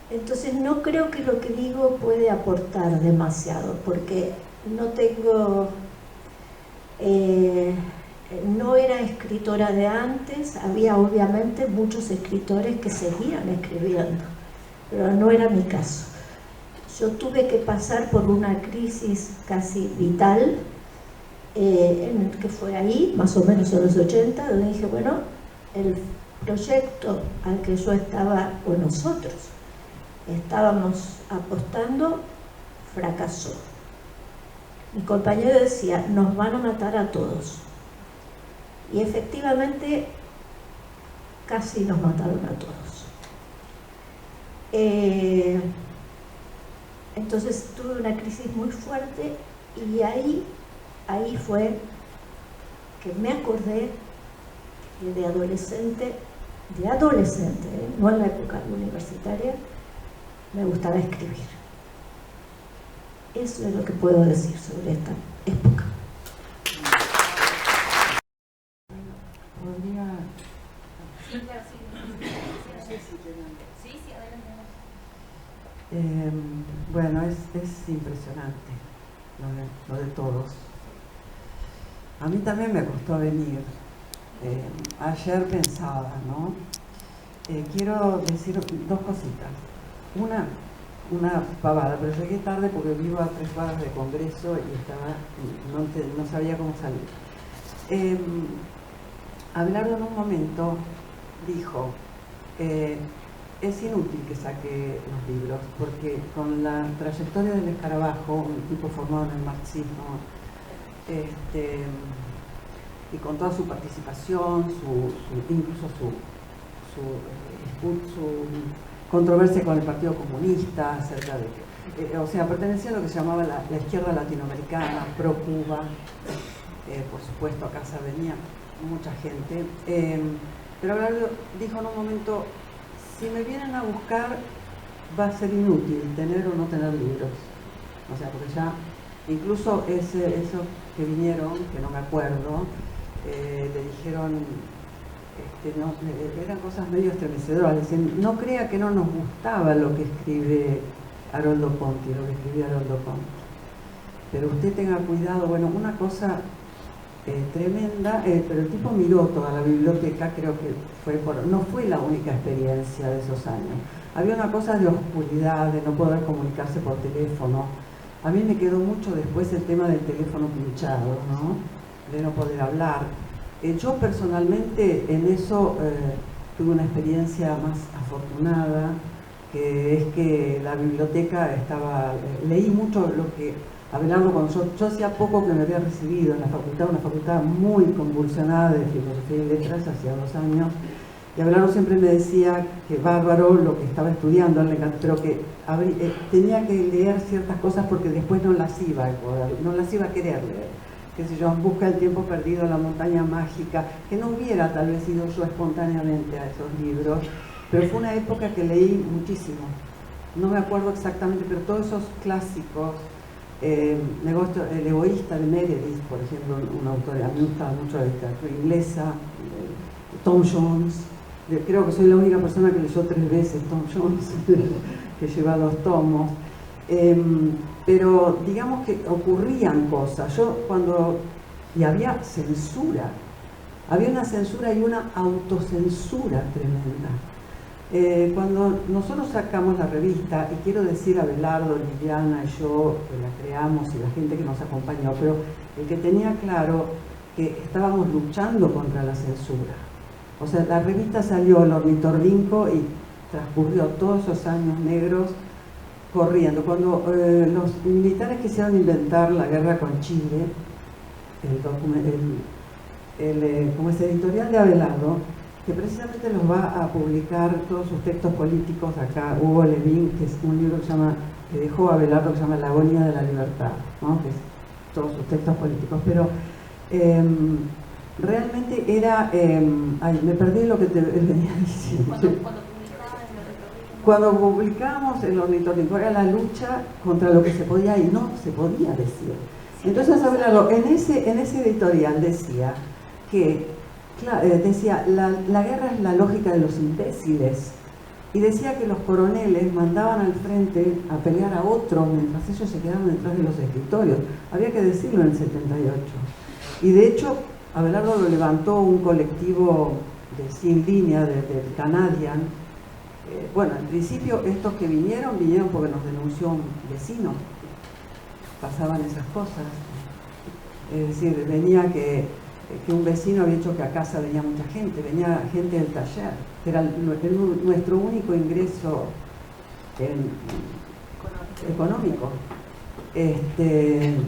Speaker 9: Entonces no creo que lo que digo puede aportar demasiado, porque no tengo, no era escritora de antes, había obviamente muchos escritores que seguían escribiendo, pero no era mi caso. Yo tuve que pasar por una crisis casi vital, que fue ahí, más o menos en los 80, donde dije, bueno, el proyecto al que yo estaba, o nosotros estábamos apostando, fracasó. Mi compañero decía, nos van a matar a todos. Y efectivamente, casi nos mataron a todos. Entonces tuve una crisis muy fuerte y ahí fue que me acordé que de adolescente, no en la época universitaria, me gustaba escribir. Eso es lo que puedo decir sobre esta época.
Speaker 5: Bueno, es impresionante lo de todos. A mí también me costó venir. Ayer pensaba, ¿no? Quiero decir dos cositas. Una pavada, pero llegué tarde porque vivo a 3 cuadras de Congreso y no sabía cómo salir. Abelardo en un momento dijo, es inútil que saque los libros, porque con la trayectoria del escarabajo, un tipo formado en el marxismo, y con toda su participación, incluso su controversia con el Partido Comunista, acerca de que, o sea, pertenecía a lo que se llamaba la izquierda latinoamericana, pro Cuba, por supuesto acá se venía mucha gente, pero Abelardo dijo en un momento, si me vienen a buscar va a ser inútil tener o no tener libros, o sea, porque ya incluso esos que vinieron, que no me acuerdo, le dijeron, no, eran cosas medio estremecedoras, decían, no crea que no nos gustaba lo que escribe Haroldo Ponti, lo que escribía Haroldo Ponti, pero usted tenga cuidado. Bueno, una cosa tremenda, pero el tipo miró toda la biblioteca, creo que no fue la única experiencia de esos años. Había una cosa de oscuridad, de no poder comunicarse por teléfono. A mí me quedó mucho después el tema del teléfono pinchado, ¿no? De no poder hablar. Yo personalmente en eso tuve una experiencia más afortunada, que es que la biblioteca estaba, leí mucho lo que Abelardo, cuando yo hacía poco que me había recibido en la facultad, una facultad muy convulsionada de filosofía y letras, hacía 2 años, y Abelardo siempre me decía que bárbaro lo que estaba estudiando, pero que tenía que leer ciertas cosas porque después no las iba a querer leer. Qué sé yo, Busca del tiempo perdido, La montaña mágica, que no hubiera tal vez ido yo espontáneamente a esos libros, pero fue una época que leí muchísimo. No me acuerdo exactamente, pero todos esos clásicos, El egoísta de Meredith, por ejemplo, un autor, a mí me gustaba mucho la literatura inglesa, Tom Jones, creo que soy la única persona que leyó 3 veces Tom Jones, que lleva 2 tomos. Pero digamos que ocurrían cosas. Y había censura, había una censura y una autocensura tremenda. Cuando nosotros sacamos la revista, y quiero decir a Abelardo, Liliana y yo, que la creamos, y la gente que nos acompañó, pero el que tenía claro que estábamos luchando contra la censura. O sea, la revista salió El Ornitorrinco y transcurrió todos esos años negros corriendo. Cuando los militares quisieron inventar la guerra con Chile, como es editorial de Abelardo, que precisamente los va a publicar todos sus textos políticos acá, Hugo Levin, que es un libro que dejó Abelardo, que se llama La agonía de la libertad, ¿no? Que es todos sus textos políticos, pero realmente era, me perdí lo que te venía diciendo. Cuando publicábamos el ornitorrinco era la lucha contra lo que se podía y no se podía decir. Entonces Abelardo en ese editorial decía que decía, la guerra es la lógica de los imbéciles, y decía que los coroneles mandaban al frente a pelear a otros mientras ellos se quedaban detrás de los escritorios. Había que decirlo en el 78. Y de hecho Abelardo lo levantó un colectivo de Sin Línea, del Canadian. Bueno, en principio estos que vinieron porque nos denunció un vecino. Pasaban esas cosas. Es decir, venía que un vecino había hecho que a casa venía mucha gente, venía gente del taller, que era nuestro único ingreso económico.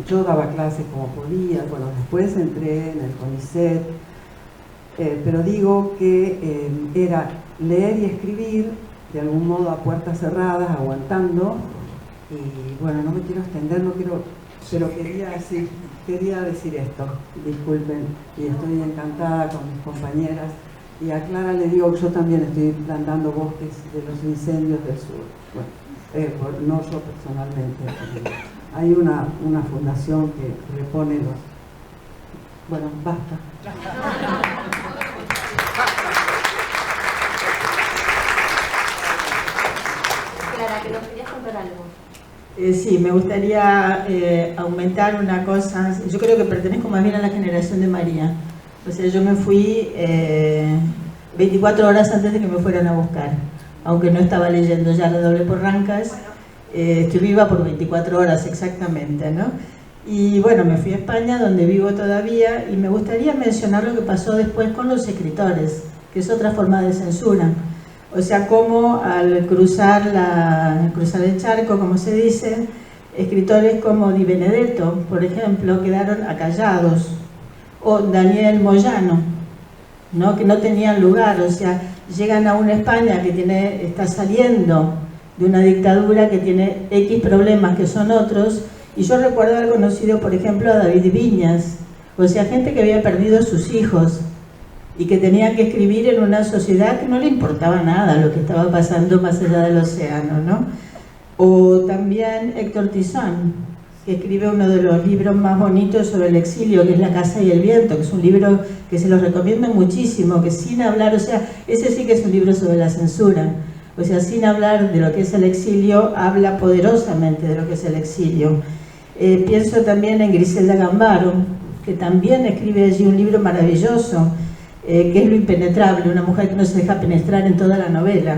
Speaker 5: Yo daba clases como podía, bueno, después entré en el CONICET, pero digo que era leer y escribir de algún modo a puertas cerradas, aguantando, y bueno, no me quiero extender, pero quería decir esto, disculpen, y estoy encantada con mis compañeras, y a Clara le digo que yo también estoy plantando bosques de los incendios del sur. Bueno, no yo personalmente, hay una fundación que repone los... Bueno, basta.
Speaker 4: Clara, que nos querías contar algo.
Speaker 7: Sí, me gustaría aumentar una cosa. Yo creo que pertenezco más bien a la generación de María. O sea, yo me fui 24 horas antes de que me fueran a buscar, aunque no estaba leyendo ya La doble por Rancas. Estoy viva por 24 horas exactamente, ¿no? Y bueno, me fui a España, donde vivo todavía, y me gustaría mencionar lo que pasó después con los escritores, que es otra forma de censura. O sea, cómo al cruzar el charco, como se dice, escritores como Di Benedetto, por ejemplo, quedaron acallados, o Daniel Moyano, ¿no? Que no tenían lugar. O sea, llegan a una España que está saliendo de una dictadura que tiene X problemas que son otros, y yo recuerdo haber conocido, por ejemplo, a David Viñas, o sea, gente que había perdido a sus hijos y que tenía que escribir en una sociedad que no le importaba nada lo que estaba pasando más allá del océano, ¿no? O también Héctor Tizón, que escribe uno de los libros más bonitos sobre el exilio, que es La casa y el viento, que es un libro que se los recomiendo muchísimo, que sin hablar, o sea, ese sí que es un libro sobre la censura, o sea, sin hablar de lo que es el exilio, habla poderosamente de lo que es el exilio. Pienso también en Griselda Gambaro, que también escribe allí un libro maravilloso, que es Lo impenetrable, una mujer que no se deja penetrar en toda la novela.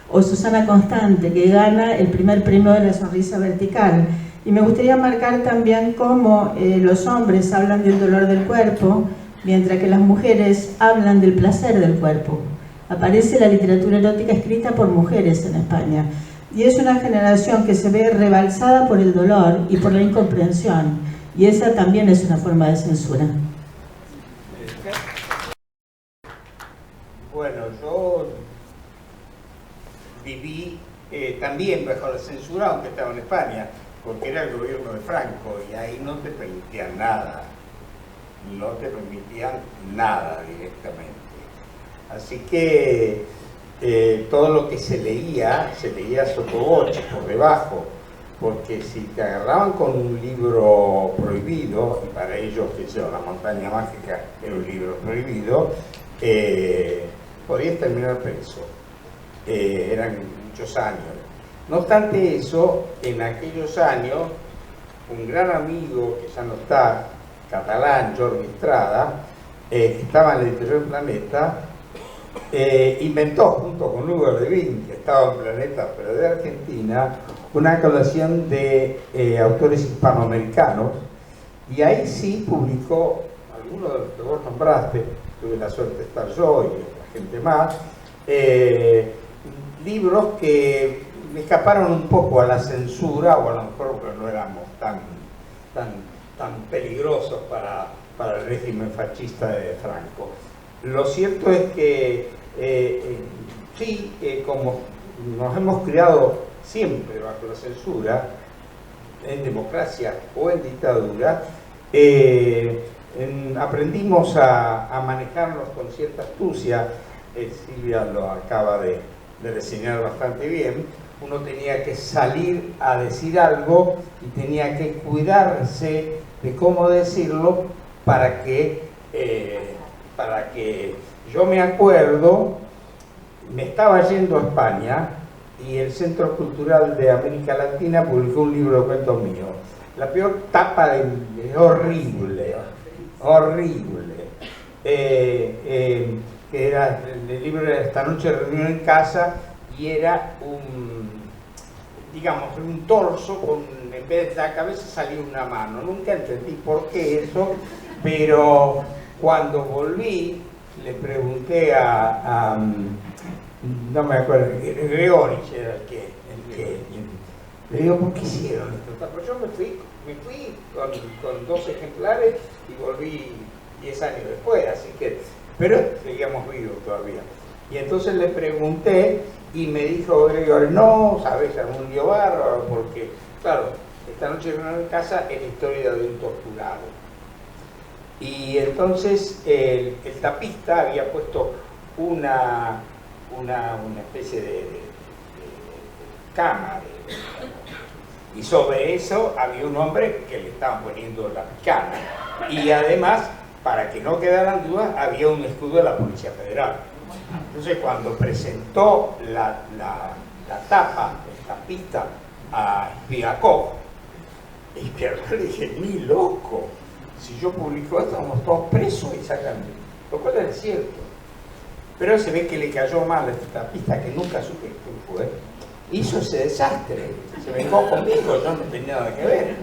Speaker 7: O Susana Constante, que gana el primer premio de la sonrisa vertical. Y me gustaría marcar también cómo los hombres hablan del dolor del cuerpo, mientras que las mujeres hablan del placer del cuerpo. Aparece la literatura erótica escrita por mujeres en España. Y es una generación que se ve rebalsada por el dolor y por la incomprensión. Y esa también es una forma de censura.
Speaker 6: Bueno, yo viví también bajo la censura, aunque estaba en España, porque era el gobierno de Franco y ahí no te permitían nada, directamente. Así que todo lo que se leía sotoboche, por debajo, porque si te agarraban con un libro prohibido, y para ellos, que sea La montaña mágica era un libro prohibido, podías terminar preso. Eran muchos años. No obstante eso, en aquellos años, un gran amigo, que ya no está, catalán, Jordi Estrada, que estaba en la editorial Planeta, inventó, junto con Hugo Levin, que estaba en Planeta, pero de Argentina, una colección de autores hispanoamericanos, y ahí sí publicó algunos de los que vos nombraste, tuve la suerte de estar yo y la gente más, libros que me escaparon un poco a la censura, o a lo mejor porque no éramos tan peligrosos para el régimen fascista de Franco. Lo cierto es que sí, como nos hemos criado siempre bajo la censura, en democracia o en dictadura, aprendimos a manejarnos con cierta astucia. Silvia lo acaba de reseñar bastante bien. Uno tenía que salir a decir algo y tenía que cuidarse de cómo decirlo para que yo me acuerdo, me estaba yendo a España y el Centro Cultural de América Latina publicó un libro de cuentos míos. La peor tapa es horrible, que era, el libro era Esta noche reunión en casa, y era un torso con, en vez de la cabeza salía una mano. Nunca entendí por qué eso, pero cuando volví le pregunté no me acuerdo, Gregorich era el que le digo, ¿por qué hicieron esto? Pues yo me fui con 2 ejemplares y volví 10 años después, así que, pero seguíamos vivos todavía. Y entonces le pregunté y me dijo Gregorich, no, sabes, algún lío bárbaro, porque, claro, Esta noche en casa es la historia de un torturado. Y entonces el tapista había puesto una especie de cama, y sobre eso había un hombre que le estaban poniendo la picana, y además, para que no quedaran dudas, había un escudo de la Policía Federal. Entonces cuando presentó la tapa, el tapista, a Spivakov, le dije, ni loco, si yo publico esto vamos todos presos y sacan, lo cual es cierto. Pero se ve que le cayó mal a este tapista, que nunca supe quién fue, hizo ese desastre, se vengó conmigo, yo no tenía nada que ver.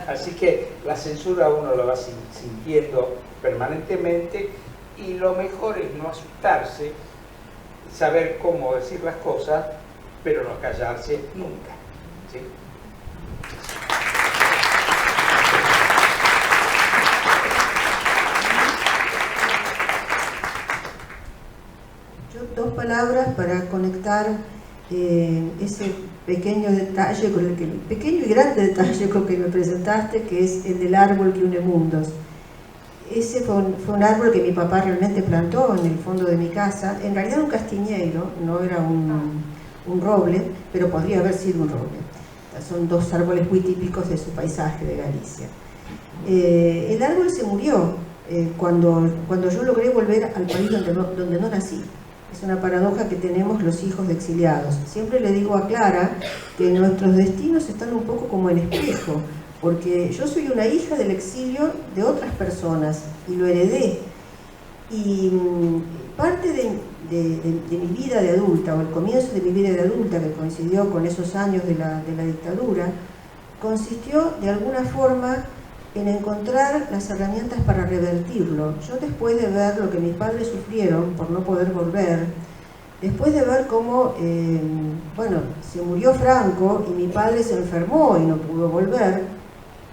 Speaker 6: Así que la censura uno lo va sintiendo permanentemente, y lo mejor es no asustarse, saber cómo decir las cosas, pero no callarse nunca, ¿sí?
Speaker 8: Dos palabras para conectar ese pequeño detalle, pequeño y grande detalle con que me presentaste, que es el del árbol que une mundos. Ese fue un árbol que mi papá realmente plantó en el fondo de mi casa, en realidad un castiñeiro, no era un roble, pero podría haber sido un roble. Son dos árboles muy típicos de su paisaje de Galicia. El árbol se murió cuando yo logré volver al país donde no nací. Es una paradoja que tenemos los hijos de exiliados. Siempre le digo a Clara que nuestros destinos están un poco como en espejo, porque yo soy una hija del exilio de otras personas y lo heredé. Y parte de mi vida de adulta, o el comienzo de mi vida de adulta, que coincidió con esos años de la dictadura, consistió de alguna forma en encontrar las herramientas para revertirlo. Yo, después de ver lo que mis padres sufrieron por no poder volver, después de ver cómo, se murió Franco y mi padre se enfermó y no pudo volver,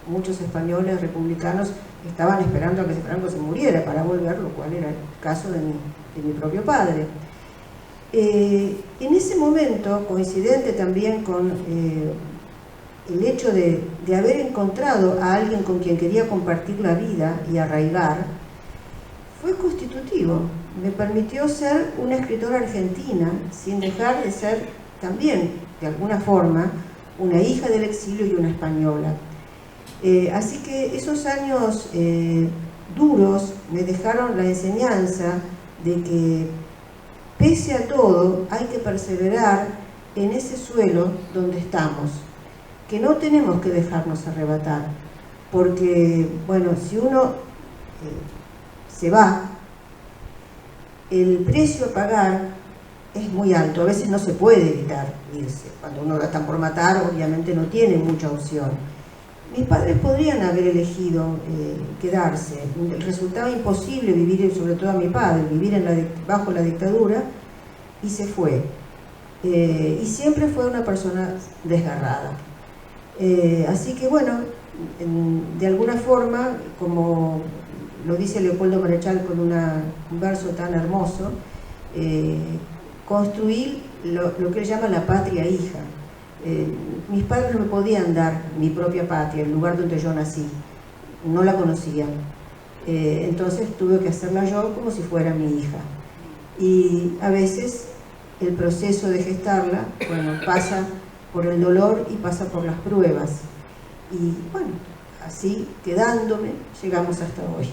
Speaker 8: muchos españoles republicanos estaban esperando a que Franco se muriera para volver, lo cual era el caso de mi propio padre. En ese momento, coincidente también con el hecho de haber encontrado a alguien con quien quería compartir la vida y arraigar, fue constitutivo. Me permitió ser una escritora argentina sin dejar de ser también, de alguna forma, una hija del exilio y una española. Así que esos años duros me dejaron la enseñanza de que, pese a todo, hay que perseverar en ese suelo donde estamos, que no tenemos que dejarnos arrebatar, porque, si uno se va, el precio a pagar es muy alto. A veces no se puede evitar irse. Cuando uno lo están por matar, obviamente no tiene mucha opción. Mis padres podrían haber elegido quedarse. Resultaba imposible vivir, sobre todo a mi padre, vivir bajo la dictadura, y se fue. y siempre fue una persona desgarrada. Así que bueno, de alguna forma, como lo dice Leopoldo Marechal con un verso tan hermoso, construir lo que él llama la patria hija. Mis padres no me podían dar mi propia patria, el lugar donde yo nací, no la conocían. Entonces tuve que hacerla yo como si fuera mi hija. Y a veces el proceso de gestarla, bueno, pasa por el dolor y pasa por las pruebas. Y bueno, así quedándome, llegamos hasta hoy.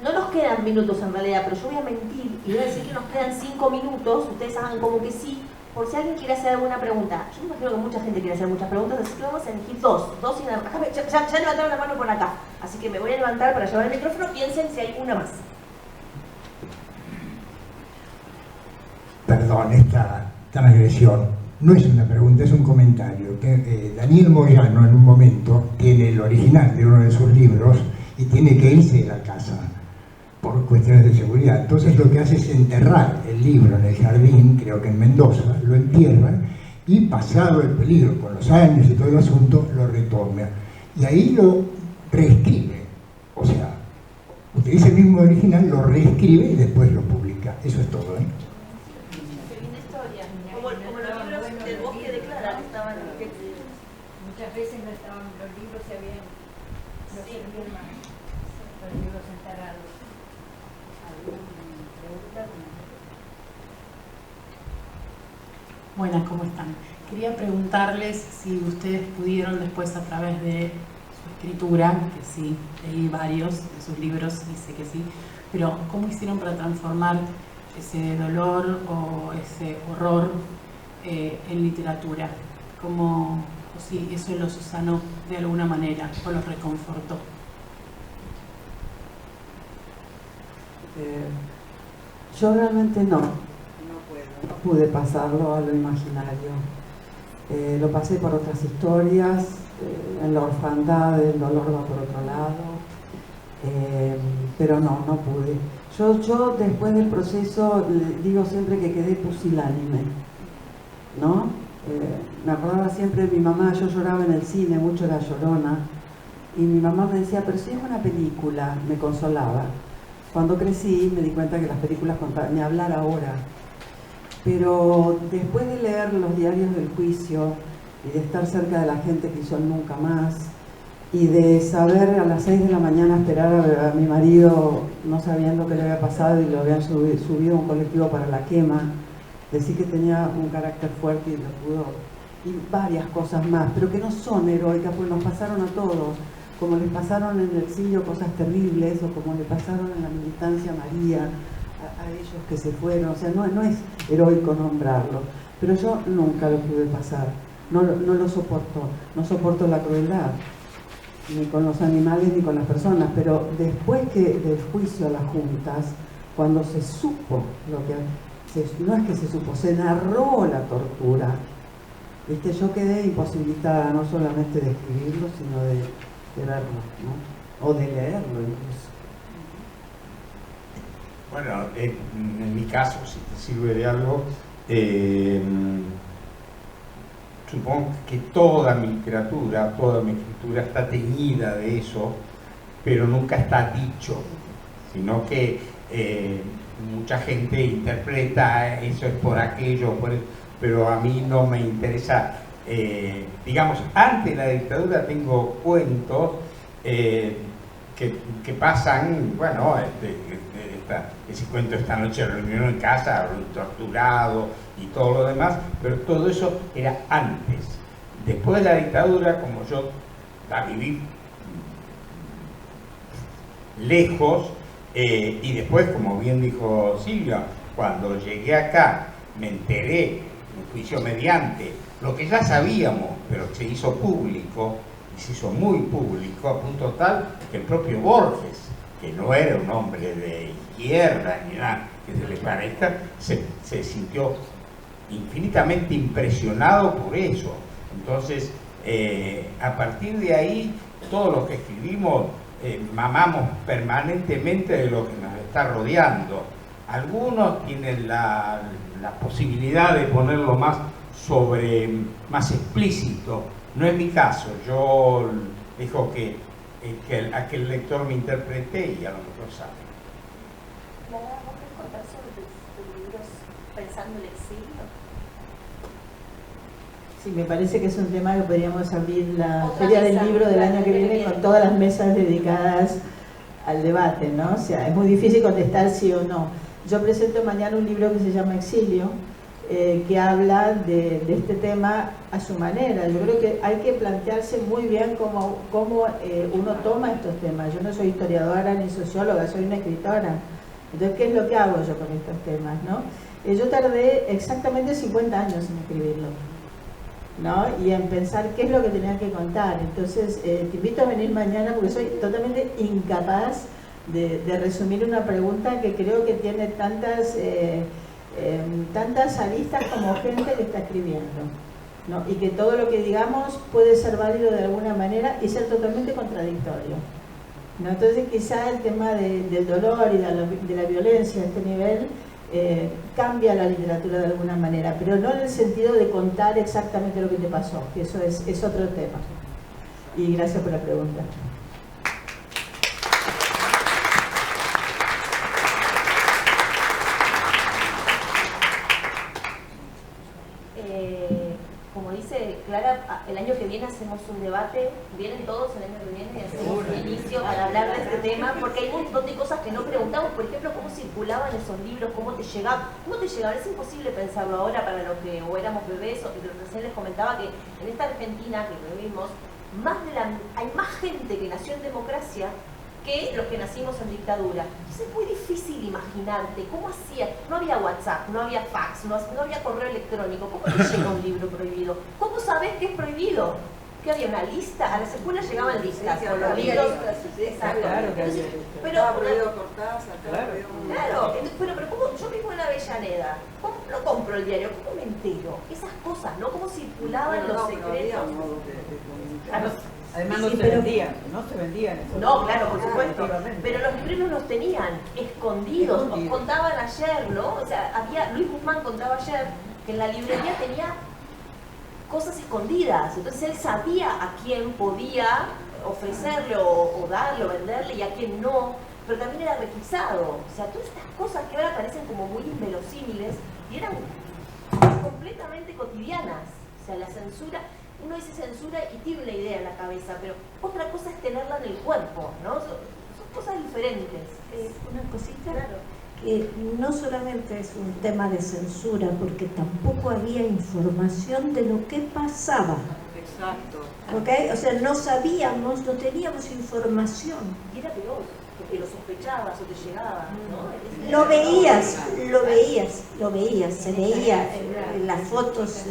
Speaker 4: No nos quedan minutos en realidad, pero yo voy a mentir y voy a decir que nos quedan 5 minutos, ustedes hagan como que sí, por si alguien quiere hacer alguna pregunta. Yo me imagino que mucha gente quiere hacer muchas preguntas, así que vamos a elegir dos ya levantaron la mano por acá, así que me voy a levantar para llevar el micrófono, piensen si hay una más.
Speaker 10: Perdón, esta transgresión no es una pregunta, es un comentario. Daniel Moyano en un momento tiene el original de uno de sus libros y tiene que irse de la casa por cuestiones de seguridad. Entonces lo que hace es enterrar el libro en el jardín, creo que en Mendoza, lo entierra y pasado el peligro con los años y todo el asunto, lo retoma. Y ahí lo reescribe. O sea, utiliza el mismo original, lo reescribe y después lo publica. Eso es todo, ¿eh?
Speaker 11: Muchas veces no estaban, los libros se habían, no servían más, los libros enterrados. ¿Alguna pregunta?
Speaker 12: Buenas, ¿cómo están? Quería preguntarles si ustedes pudieron después, a través de su escritura, que sí, leí varios de sus libros y sé que sí, pero ¿cómo hicieron para transformar ese dolor o ese horror en literatura? ¿Cómo, o si eso los sanó de alguna manera o los reconfortó?
Speaker 5: Yo realmente no pude pasarlo a lo imaginario. Lo pasé por otras historias, en la orfandad el dolor va por otro lado, pero no pude. Yo después del proceso digo siempre que quedé pusilánime, ¿no? Me acordaba siempre de mi mamá, yo lloraba en el cine, mucho era llorona, y mi mamá me decía, pero si es una película, me consolaba. Cuando crecí me di cuenta que las películas contaban, ni hablar ahora. Pero después de leer los diarios del juicio y de estar cerca de la gente que hizo el Nunca Más, y de saber a las 6 de la mañana esperar a mi marido no sabiendo qué le había pasado y lo habían subido a un colectivo para la quema, decir que tenía un carácter fuerte y lo pudo, y varias cosas más, pero que no son heroicas, porque nos pasaron a todos, como les pasaron en el exilio cosas terribles, o como le pasaron en la militancia a María, a ellos que se fueron, o sea, no es heroico nombrarlo, pero yo nunca lo pude pasar, no lo soporto, no soporto la crueldad, ni con los animales ni con las personas, pero después del juicio a las juntas, cuando se supo lo que... no es que se supo, se narró la tortura. ¿Viste? Yo quedé imposibilitada no solamente de escribirlo, sino de verlo, ¿no? O de leerlo incluso.
Speaker 6: Bueno, en mi caso, si te sirve de algo, supongo que toda mi literatura, toda mi escritura está teñida de eso, pero nunca está dicho, sino que mucha gente interpreta eso es por aquello, pero a mí no me interesa. Digamos, antes de la dictadura tengo cuentos que pasan, bueno, ese cuento esta noche reunión en casa, torturado y todo lo demás, pero todo eso era antes. Después de la dictadura, como yo la viví lejos, y después, como bien dijo Silvia, cuando llegué acá me enteré, un juicio mediante, lo que ya sabíamos, pero se hizo público, y se hizo muy público, a punto tal que el propio Borges, que no era un hombre de izquierda ni nada que se le parezca, se sintió infinitamente impresionado por eso. Entonces, a partir de ahí, todos los que escribimos mamamos permanentemente de lo que nos está rodeando. Algunos tienen la posibilidad de ponerlo más explícito. No es mi caso, yo dejo que el lector me interprete y a lo mejor sabe.
Speaker 4: Clara, ¿vos querés contar sobre tus libros pensando el exilio?
Speaker 7: Sí, me parece que es un tema que podríamos abrir la
Speaker 4: Otra
Speaker 7: Feria del
Speaker 4: mesa,
Speaker 7: Libro del año que viene
Speaker 4: viene.
Speaker 7: con todas las mesas dedicadas al debate, ¿no? O sea, es muy difícil contestar sí o no. Yo presento mañana un libro que se llama Exilio, que habla de este tema a su manera. Yo creo que hay que plantearse muy bien cómo uno toma estos temas. Yo no soy historiadora ni socióloga, soy una escritora. Entonces, ¿qué es lo que hago yo con estos temas, no? Yo tardé exactamente 50 años en escribirlo, ¿no? Y en pensar qué es lo que tenía que contar. Entonces, te invito a venir mañana porque soy totalmente incapaz de resumir una pregunta que creo que tiene tantas aristas como gente que está escribiendo, ¿no? Y que todo lo que digamos puede ser válido de alguna manera y ser totalmente contradictorio, ¿no? Entonces quizá el tema del dolor y de la violencia a este nivel cambia la literatura de alguna manera, pero no en el sentido de contar exactamente lo que te pasó, que eso es otro tema. Y gracias por la pregunta.
Speaker 4: Como dice Clara, el año que viene hacemos un debate, vienen todos el año que viene y hacemos un inicio para hablar de este tema, porque hay un montón de cosas que no preguntamos, por ejemplo, cómo circulaban esos libros, cómo te llegaban, es imposible pensarlo ahora para los que o éramos bebés, o recién les comentaba que en esta Argentina que vivimos, hay más gente que nació en democracia que los que nacimos en dictadura. Entonces es muy difícil imaginarte cómo hacía, no había WhatsApp, no había fax, no había correo electrónico, ¿cómo te llega un libro prohibido? ¿Cómo sabes que es prohibido? ¿Que había una lista? A las escuelas llegaban listas con los libros. Exacto.
Speaker 5: Claro que
Speaker 4: Entonces,
Speaker 5: había.
Speaker 4: pero
Speaker 5: Estaba prohibido Cortázar,
Speaker 4: claro, pero ¿cómo? Yo vivo en Avellaneda, ¿cómo no compro el diario? ¿Cómo me entero? Esas cosas, ¿no? ¿Cómo circulaban los secretos?
Speaker 13: Además no
Speaker 4: Sí,
Speaker 13: se vendían, no se vendían.
Speaker 4: No, claro, por supuesto. Pero los libreros los tenían escondidos. Contaban ayer, ¿no? O sea, Luis Guzmán contaba ayer que en la librería tenía cosas escondidas. Entonces él sabía a quién podía ofrecerle o darle o venderle y a quién no. Pero también era requisado. O sea, todas estas cosas que ahora parecen como muy inverosímiles y eran completamente cotidianas. O sea, la censura... Uno dice censura y tiene una idea en la cabeza, pero otra cosa es tenerla en el cuerpo, ¿no? Son cosas diferentes.
Speaker 9: Una cosita,
Speaker 4: Claro.
Speaker 9: que no solamente es un tema de censura, porque tampoco había información de lo que pasaba.
Speaker 13: Exacto.
Speaker 9: ¿Okay? O sea, no sabíamos, no teníamos información.
Speaker 4: Y era peor, porque lo sospechabas o te llegaba, ¿no?
Speaker 9: Lo veías, se veía las fotos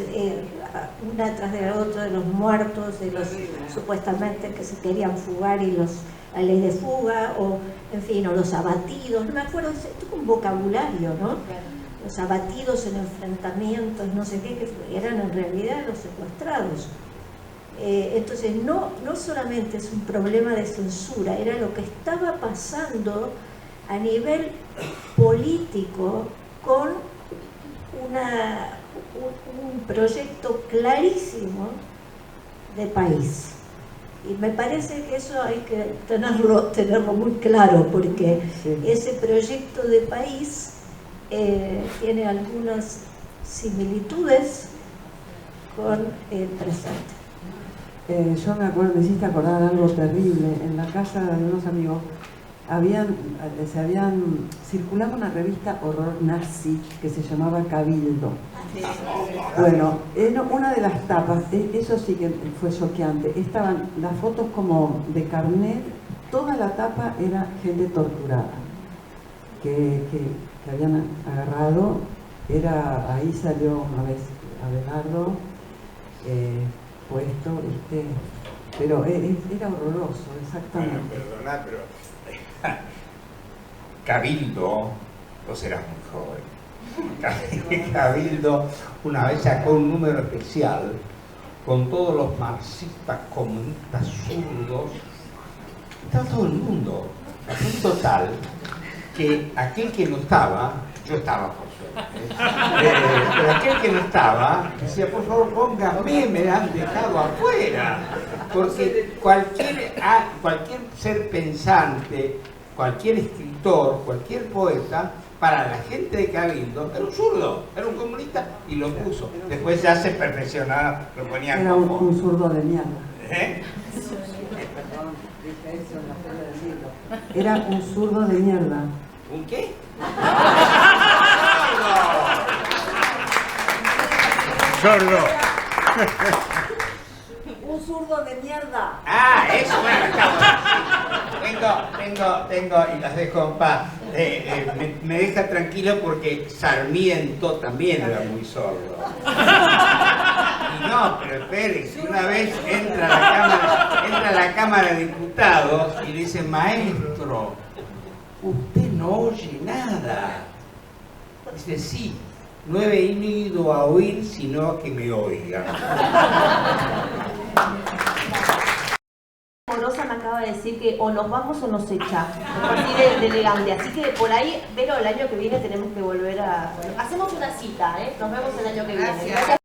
Speaker 9: una tras de la otra de los muertos, de los supuestamente que se querían fugar y la ley de fuga, o en fin, o los abatidos, no me acuerdo, esto es un vocabulario, ¿no? Los abatidos en enfrentamientos, no sé qué, que eran en realidad los secuestrados. Entonces no solamente es un problema de censura, era lo que estaba pasando a nivel político con un proyecto clarísimo de país. Y me parece que eso hay que tenerlo muy claro, porque ese proyecto de país tiene algunas similitudes con el presente.
Speaker 5: Yo me acuerdo, me hiciste acordar algo terrible. En la casa de unos amigos circulaba una revista horror nazi que se llamaba Cabildo. Bueno, una de las tapas, eso sí que fue choqueante, estaban las fotos como de carnet, toda la tapa era gente torturada, que habían agarrado, ahí salió una vez Abelardo, puesto, pero era horroroso, exactamente.
Speaker 6: Bueno, perdonad, pero Cabildo, vos eras muy joven. Cabildo una vez sacó un número especial con todos los marxistas, comunistas, zurdos, estaba todo el mundo, a punto tal que aquel que no estaba, yo estaba por suerte, pero aquel que no estaba decía, por favor póngame, me han dejado afuera, porque cualquier ser pensante, cualquier escritor, cualquier poeta, para la gente de Cabildo, era un zurdo, era un comunista y lo puso. Después ya se perfeccionaba, lo ponían
Speaker 5: era
Speaker 6: como...
Speaker 5: un zurdo de mierda.
Speaker 6: Perdón,
Speaker 5: dije eso en la feria del libro. Era un zurdo de mierda.
Speaker 6: ¿Un qué?
Speaker 2: Sordo.
Speaker 8: Un zurdo de mierda.
Speaker 6: Ah, eso, bueno, tengo, y las dejo en paz. Me deja tranquilo porque Sarmiento también era muy sordo. Y no, pero espere, si una vez entra a la Cámara de Diputados y le dice, maestro, usted no oye nada. Dice, sí, no he venido a oír, sino a que me oigan.
Speaker 4: Morosa me acaba de decir que o nos vamos o nos echa, así de elegante, así que por ahí, pero el año que viene tenemos que volver a... Hacemos una cita, ¿eh? Nos vemos el año que viene. Gracias.